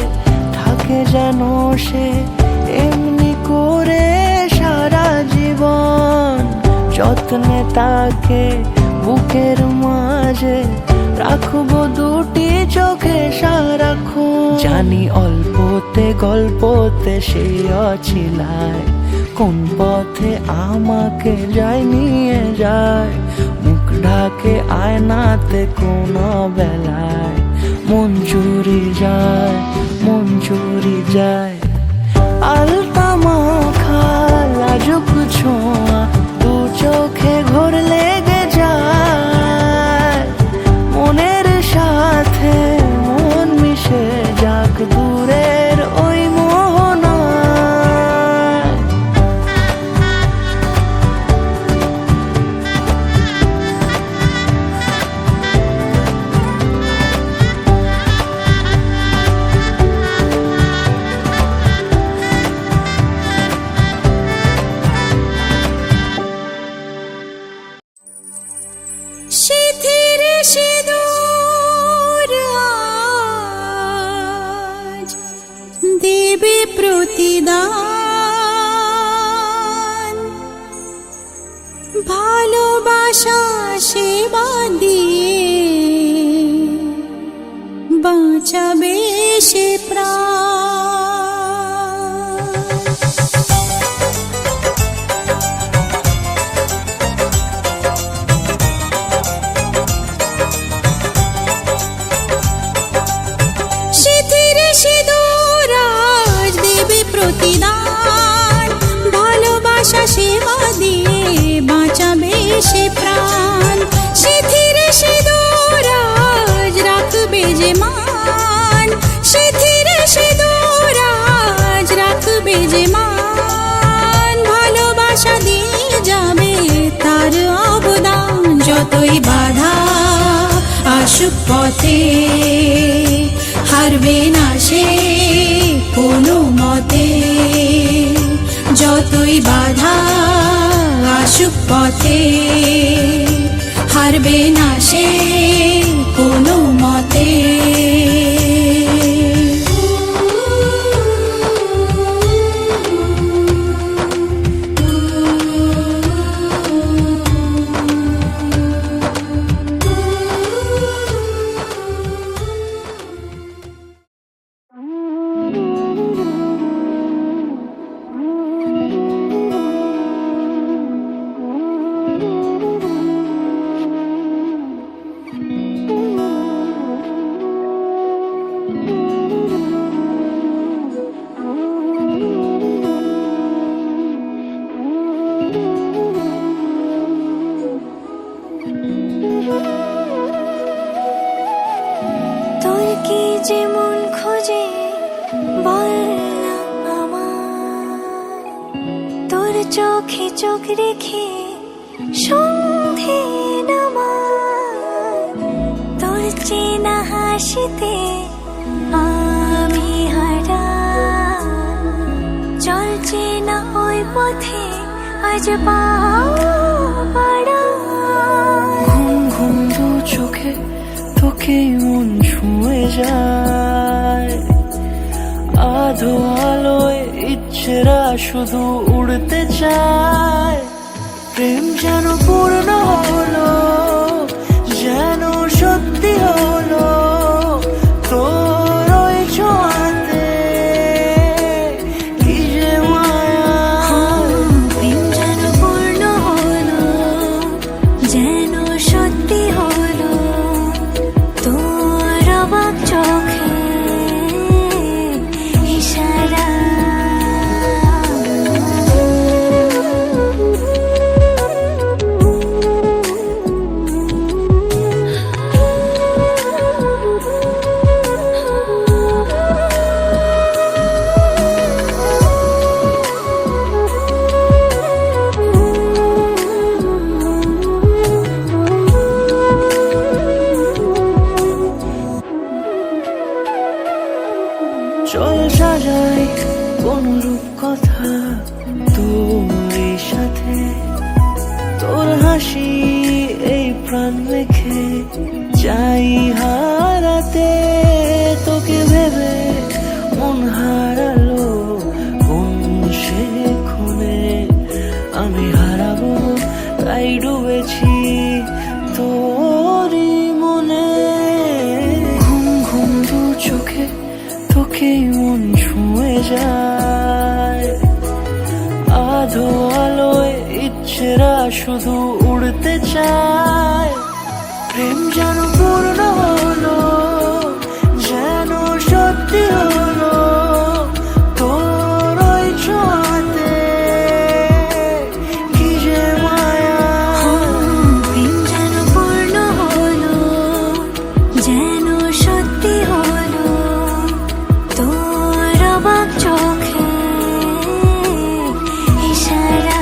থাকে যেন সে এমনি করে সারা জীবন, যত্নে তাকে বুকের মাঝে রাখবো দুটি চোখে সারাক্ষণ। জানি অল্পতে গল্পতে সে অছিলায়, কোন পথে আমাকে যায় নিয়ে যায়। মুখ ঢাকে আয়নাতে কোন বেলায় মন চুরি যায়, মন চুরি যায়। আলতা মাখা লাজুক ছোঁয়া দু চোখে ঘোর লেগে যায়। মনের সাথে মন মিশে যাক দূরের ওই মোহনায়। সিঁথির সিঁদুর আজ দেবে প্রতিদান, ভালোবাসা সেবা দিয়ে বাঁচাবে সে প্রাণ। সিঁথির সিঁদুর আজ দেবে প্রতিদান, ভালোবাসা সেবা দিয়ে বাঁচাবে সে প্রাণ। সিঁথির সিঁদুর আজ রাখবে যে মান, সিঁথির সিঁদুর আজ রাখবে যে মান। ভালোবাসা দিয়ে যাবে তার অবদান, যতই বাধা আসুক পথে হারবে না সে কোনো মতে। যতই বাধা আসুক পথে হারবে না সে কোনো মতে। তোর কি যেমন খোঁজে বল না আমায়, তোর চোখে চোখ রেখে সন্ধে নামায়। তোর চেনা হাসিতে আমি হারাই, চল চেনা ওই পথে আজ পা বাড়াই। ঘুম ঘুম দু চোখে তোকেই মন ছুঁয়ে যায়। আধো আলোয় ইচ্ছেরা শুধু উড়তে চায়। প্রেম যেন পূর্ণ হলো, যেন সত্যি হলো তোর ওই ছোঁয়াতে। কি যে মায়া, প্রেম যেন পূর্ণ হলো, যেন সত্যি হলো তোর অবাক চোখে ইশারা। কাছে, তোর হাসি এই প্রাণ রেখে চাই হারাতে, তোকে ভেবে মন হারালো কোন সে খুনে, আমি হারাবো তাই ডুবেছি তোরই মনে। ঘুম ঘুম দু চোখে তোকেই মন ছুঁয়ে যায়, আধো আলোয় ইচ্ছেরা শুধু উড়তে চায়। প্রেম যেন পূর্ণ হলো, যেন সত্যি হলো তোর ওই ছোঁয়াতে, কি যে মায়া। প্রেম যেন পূর্ণ হলো, যেন সত্যি হলো তোর অবাক চোখে ইশারা।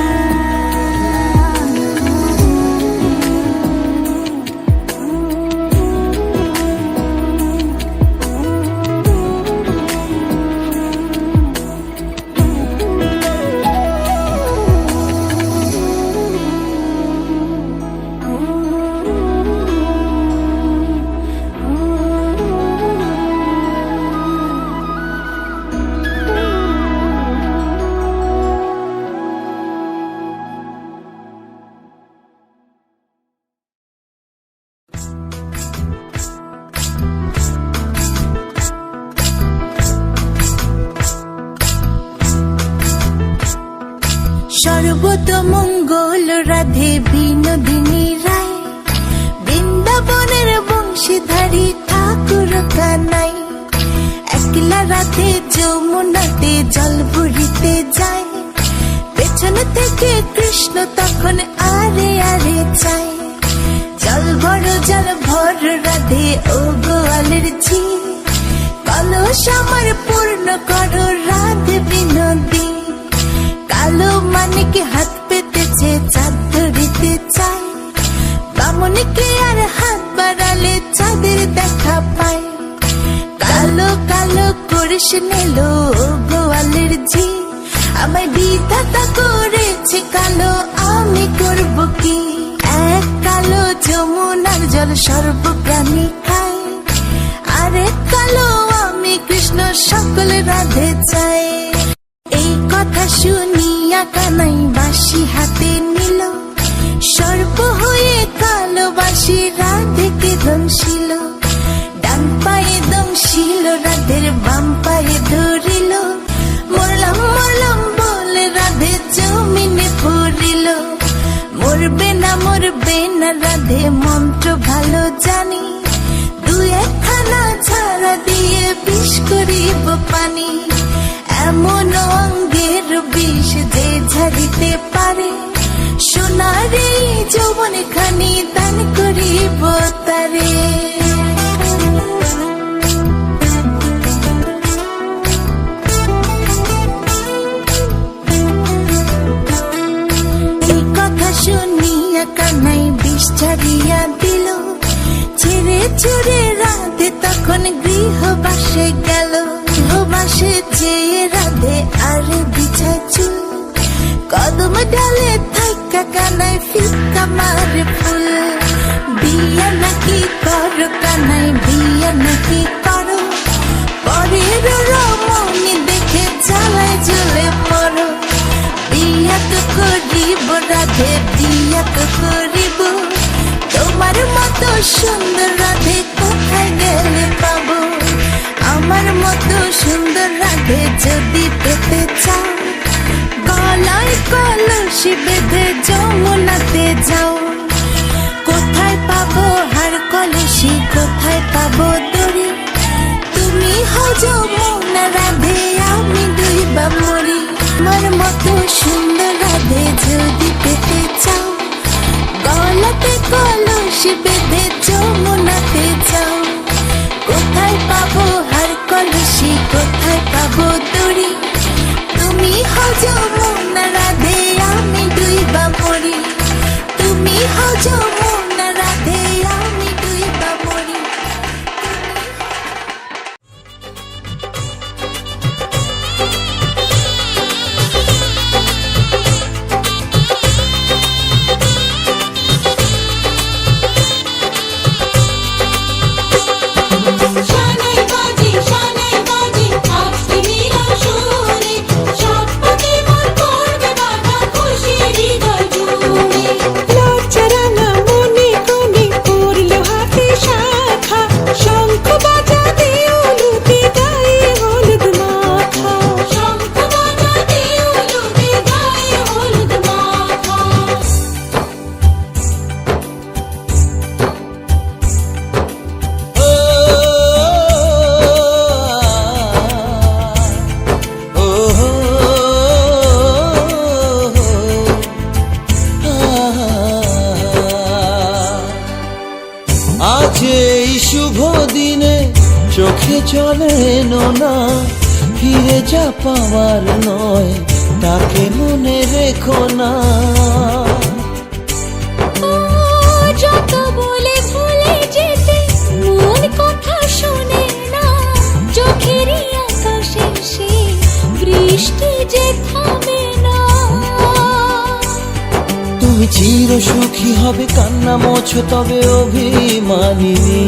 সর্বতমঙ্গল রাধে বিনোদিনী রায়, বৃন্দাবনের বংশীধারী ঠাকুর কানাই, একলা রাধে যমুনাতে জল ভরিতে যায়, পেছন থেকে কৃষ্ণ তখন আরে আরে চায়। জল ভর রাধে ও গোয়ালের ঝি, কলস আমার পূর্ণ করো রাধে বিনোদী। কালো মানিকে হাত পেতেছে চাঁদ ধরিতে চায়, বামুনিকে আর হাত বাড়ালে চাঁদের দেখা পায়। কালো কালো করিস নিলো গোয়ালের ঝি, আমায় বিধাতা করেছে কালো, আমি করব কি। এক কালো যমুনার জল সর্বপ্রাণী খায়, আরেক কালো আমি কৃষ্ণ সকল রাধে চাই। এই কথা শুনিয়া কানাই বাঁশি হাতে নিল, সর্প হয়ে কালো বাঁশি রাধেকে দংশিল। ডান পায়ে দংশিল রাধের বাম পায়ে ধরিল, মরলাম মরলাম বলে রাধে জমিনে পড়িল। মরবে না রাধে মন্ত্র ভালো জানি, দু একখানা ছাড়া দিয়ে বিষ করিব পানি। এমন অঙ্গের বিষ যে ঝাড়িতে পারে, সোনার এই যৌবন খানি দান করিব তারে। এই কথা শুনিয়া কানাই বিষ ছাড়িয়া দিল, ছেড়ে চুরে রাধে তখন গৃহবাসে গেল। গৃহবাসে যেয়ে রাধে আর বিছায় চুল, কদম ডালে থাকা কানাই ফিকা মারে ফুল। বিয়া নাকি করো কানাই, বিয়া নাকি করো, পরের রমণী দেখে জ্বালায় জ্বলে পড়ো। বিয়া তো করিব রাধে, বিয়া তো করিব, তোমার মতো সুন্দর রাধে কোথায় গেলে পাবো। আমার মতো সুন্দর রাধে যদি পেতে চাও, গলায় কলসি বেঁধে যমুনাতে যাও। কোথায় পাবো হার কলসি, কোথায় পাবো দড়ি, তুমি হও যমুনা রাধে, আমি ডুইবা মরি। আমার মতো সুন্দর রাধে যদি পেতে চাও, গলাতে কলসি বেঁধে যমুনাতে যাও। কোথায় পাবো হার কলসি, কোথায় পাবো দড়ি, তুমি হও যমুনা রাধে, আমি ডুইবা মরি। তুমি হও যমুনা রাধে, আমি ডুইবা মরি। শুভ দিনে চোখে চলে না, ফিরে যা পাওয়ার নয় তাকে মনে রেখো না। ও যত বলে ভুলে যেতে মন কথা শোনে না, চোখেরই আকাশে সে বৃষ্টি যে থামে না। তুমি চির সুখী হবে কান্না মোছো তবে অভিমানিনী।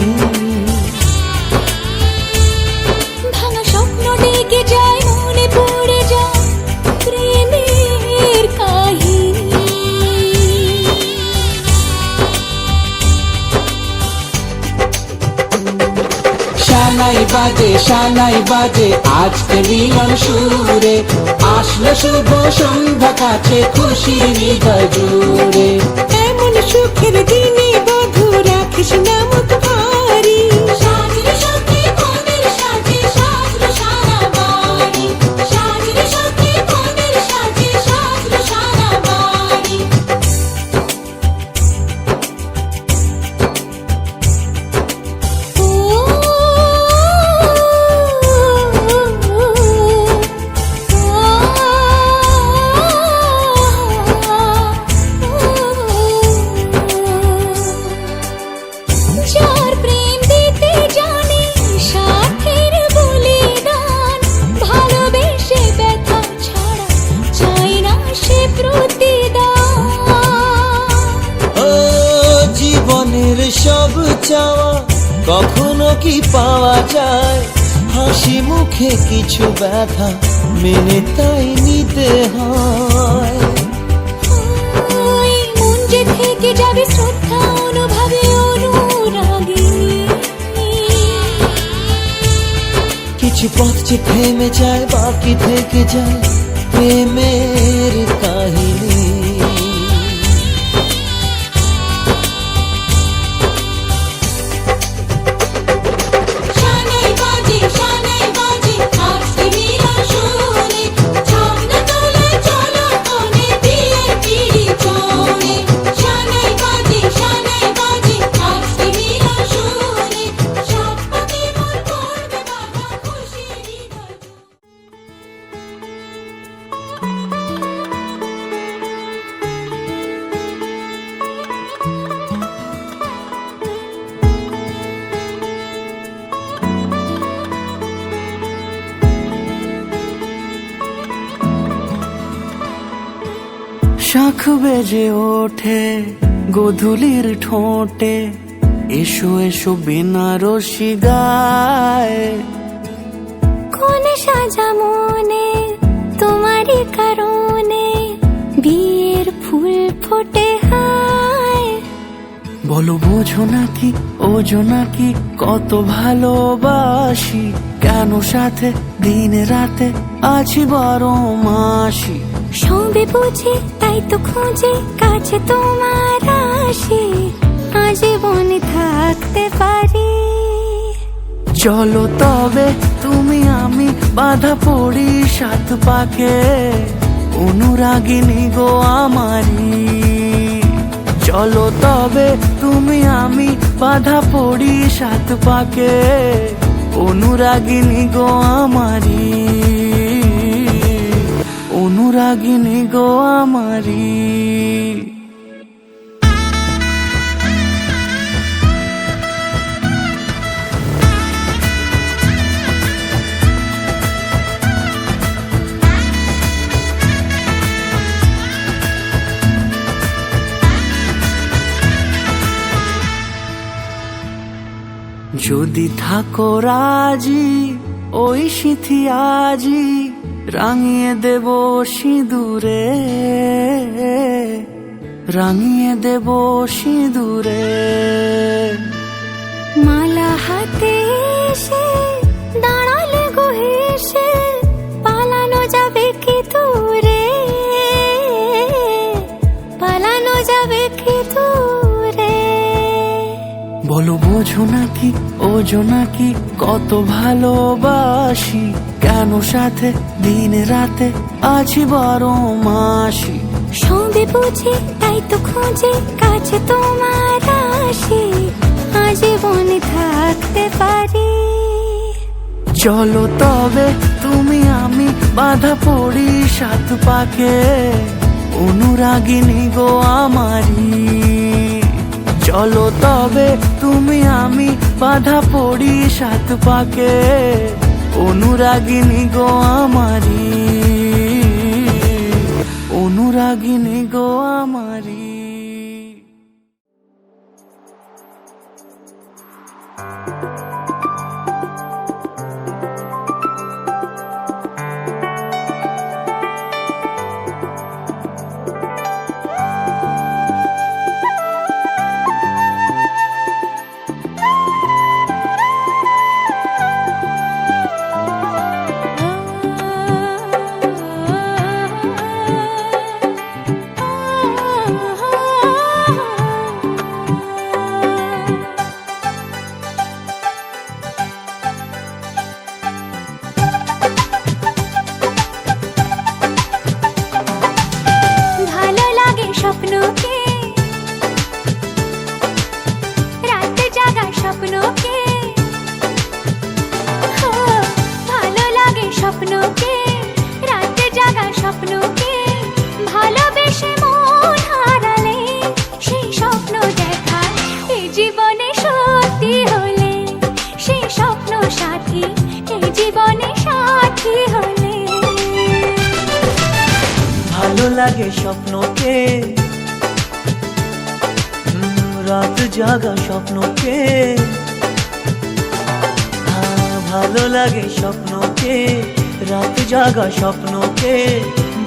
ভাঙা স্বপ্ন ডেকে যায় মনে পড়ে যায় প্রেমের কাহিনী। শানাই বাজে আজকে মিলন সুরে, আসলো শুভ সন্ধ্যা কাছে খুশির হৃদয় জুড়ে। এমন সুখের দিনে বধূ রাখিস না মুখ ভারী, সাজরে সাথে কোনের সাজে সাজলো সারা বাড়ি, সাজরে সাথে কোনের সাজে সাজলো সারা বাড়ি। যার প্রেম দিতে জানে সাথের বলিদান, ভালোবেসে ব্যথা ছাড়া চাই না সে প্রতিদান। ও জীবনের সব চাওয়া কখনো কি পাওয়া যায়, হাসি মুখে কিছু ব্যথা মেনে তাই নিতে হয়। ওই মন যে থেকে যাবে শ্রদ্ধা অনুভবে অনুরাগিনী। কিছু পথ যে থেমে যায় বাকি থেকে যায় প্রেমের কাহিনী। শানাই বাজে আজকে মিলন সুরে, ঝর্ণা তোলে চলো কোনে বিয়ের পিড়ি চড়ে। শানাই বাজে আজকে মিলন সুরে, সব পাখি মন করবে বাবা খুশির হৃদয়। শাখ বেজে ওঠে গোধূলির ঠোঁটে, এসো এসো বেনারসি গায়। কোন সাজা মনে তোমারই কারণে বিয়ের ফুল ফোটে হায়। বলো বোঝো নাকি ওজো নাকি কত ভালোবাসি, কেন সাথে দিন রাতে আছি 12 মাসি। সবে বুঝে তাই তো খোঁজে কাছে তোমার আসি, আজীবনে থাকতে পারি। চলো তবে তুমি আমি বাধা পড়ি 7 পাকে, অনুরাগিনী গো আমারি। চলো তবে তুমি আমি বাধা পড়ি 7 পাকে, অনুরাগিনী গো আমারি, অনুরাগিনী গো আমারি। যদি থাকো রাজি ওই সিঁথি আজি রাঙিয়ে দেব সিঁদুরে, রাঙিয়ে দেব সিঁদুরে। মালা হাতে এসে দাঁড়ালে গো হেসে, পালানো যাবে কি দূরে, পালানো যাবে কি দূরে। বলো বোঝো নাকি ওজো নাকি কত ভালোবাসি, কেন সাথে দিন রাতে আছি 12 মাসি। সবে বুঝে তাই তো খোঁজে কাছে তোমার আসি, আজীবন থাকতে পারি। চলো তবে তুমি আমি বাধা পড়ি সাত পাকে, অনুরাগিনী গো আমারি। চলো তবে তুমি আমি বাধা পড়ি সাত পাকে, অনুরাগিনী গো আমারি, অনুরাগিনী গো আমারি। ভালো লাগে স্বপ্নকে, রাতে জাগা স্বপ্নকে, ভালো লাগে স্বপ্নকে, রাতে জাগা স্বপ্নকে, ভালোবেসে মন হারালে সেই স্বপ্ন দেখা এই জীবনে সত্যি হলে, সেই স্বপ্ন সাথী এই জীবনে সাথী হলে। ভালো লাগে স্বপ্নকে, রাত জাগা স্বপ্নকে, ভালো লাগে স্বপ্নকে, রাত জাগা স্বপ্নকে,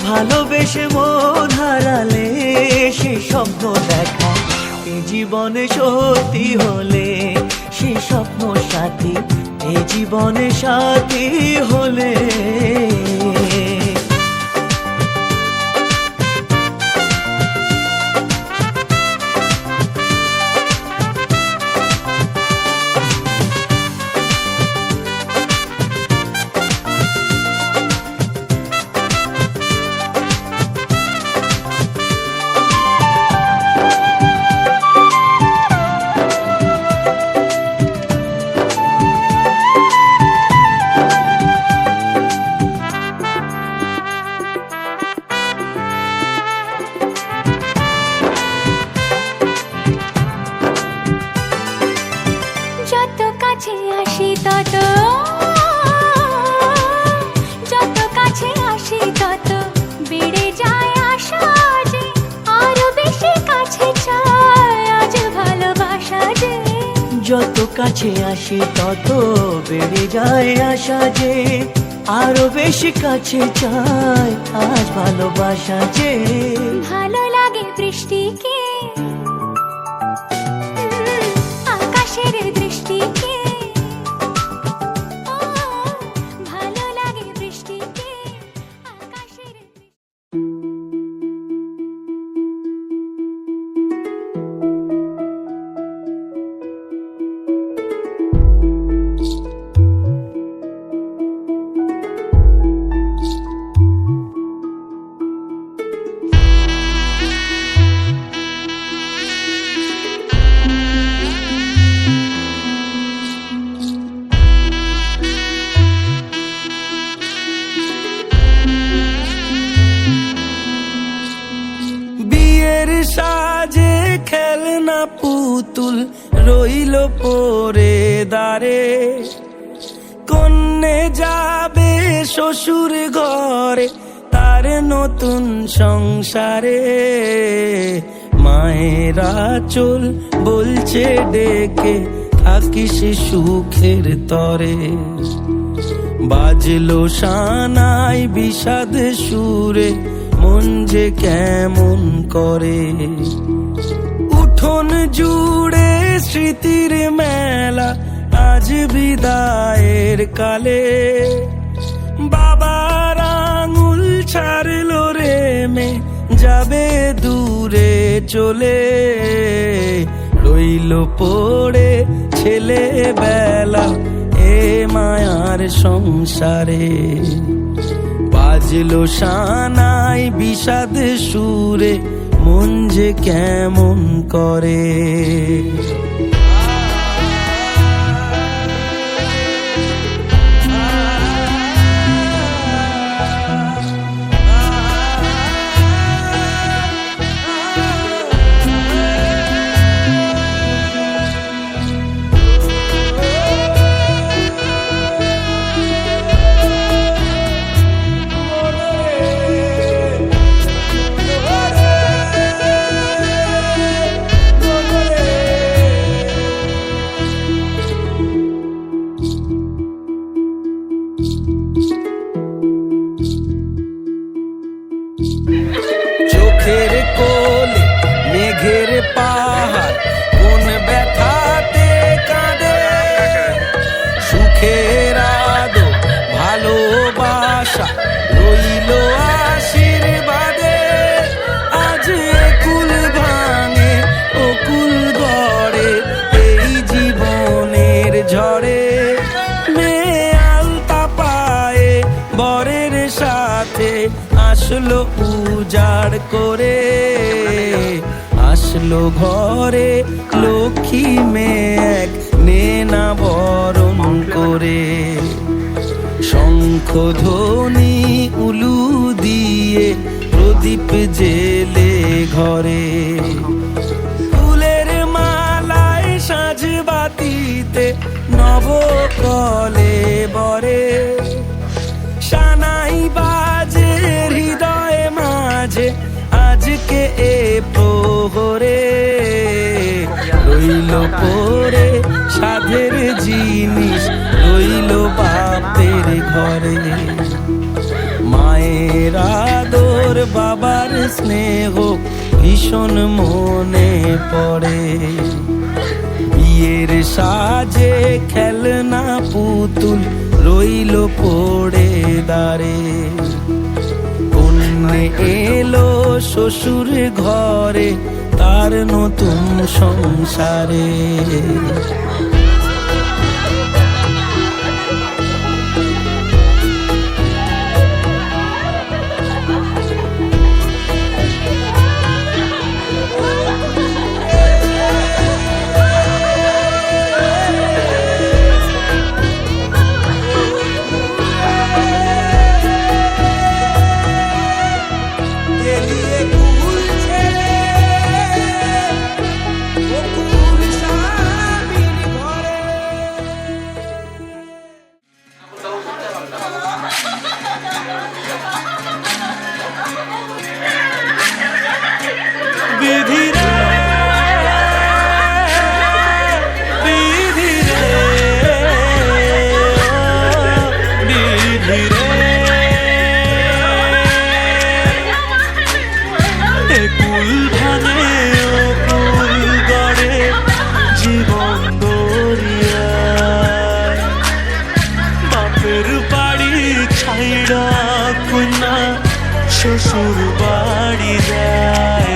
ভালোবেসে মন হারালে সে স্বপ্ন দেখা এই জীবনে সত্যি হলে, সে স্বপ্ন সাথী এই জীবনে সাথী হলে। যত কাছে আসি তত, যত কাছে আসি তত বেড়ে যায় আশা যে আরো বেশি কাছে চাই আজ ভালোবাসা যে। যত কাছে আসি তত বেড়ে যায় আশা যে আরো বেশি কাছে চাই আজ ভালোবাসা যে। ভালো লাগে বৃষ্টিকে, আকাশের দৃষ্টিকে, ভালো লাগে বৃষ্টিকে, আকাশের সাজে খেলনা পুতুল রইল পরে দাঁড়ে, কন্যে যাবে শ্বশুর ঘরে তার নতুন সংসারে। মায়েরা চল বলছে ডেকে থাকিস সুখের তরে, বাজলো সানাই বিষাদ সুরে মন যে কেমন করে। উঠোন জুড়ে স্মৃতির মেলা আজ বিদায়ের কালে, বাবার আঙুল ছাড়লো রে মে যাবে দূরে চলে। রইল পড়ে ছেলেবেলা এ মায়ার সংসারে, বাজলো সানাই বিষাদ সুরে মন যে কেমন করে। উজাড় করে আসলো ঘরে লক্ষ্মী মেয়ে এক নেনা বরণ করে। শঙ্খ ধ্বনি উলু দিয়ে প্রদীপ জেলে ঘরে, ফুলের মালায় সাজ বাতিতে নবকলে বরে। সানাই বাজে হৃদয়ে মাঝে আজকে এ প্রহরে, রইল পরে সাধের জিনিস রইল বাপের ঘরে। মায়ের আদর বাবার স্নেহ ভীষণ মনে পড়ে, বিয়ের সাজে খেলনা পুতুল রইল পড়ে দাঁড়ে। কন্যে এলো শ্বশুর ঘরে তার নতুন সংসারে। শ্বশুর বাড়ি যায়,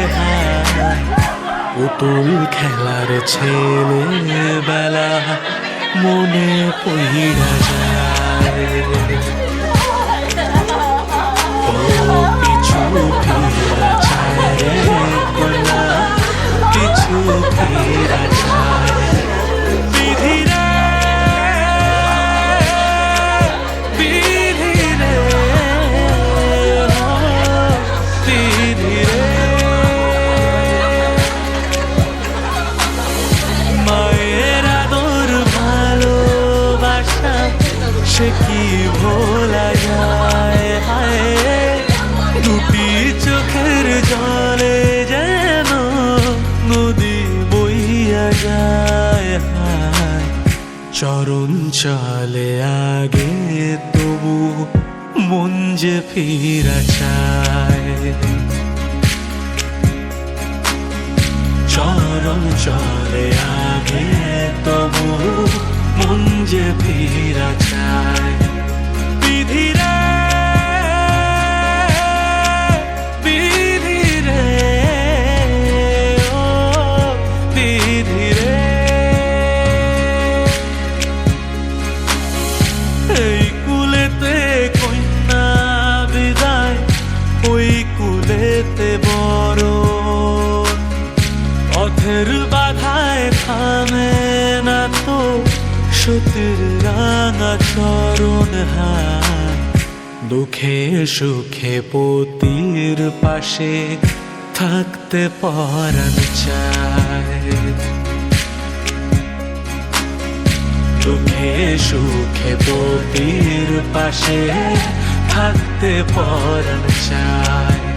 পুতুল খেলার ছেলেবেলা মনে পইড়া যায়। কিছু ফিরা যায় রে কন্যা, কিছু ফিরা যায়। বিধিরে বিধিরে বিধিরে, মায়ের আদর ভালোবাসা সে কি ভোলা যায়। হায় দুটি চোখের জলে যেন নদী বইয়া যায়। হায় চরণ চলে আগে তবু মন যে ফিরা চায়। চরণ চলে আগে তবু মন যে ফিরা চায়। বিধিরে বিধিরে ও বিধিরে, এই কুলেতে কন্যা বিদায়, ওই কুলেতে বড় পথের বাধায় থামে না তো সতীর রাঙা চরণ। হায় দুঃখে সুখে পতির পাশে থাকতে পরাণ চায়। দুঃখে সুখে পতির পাশে থাকতে পরাণ চায়।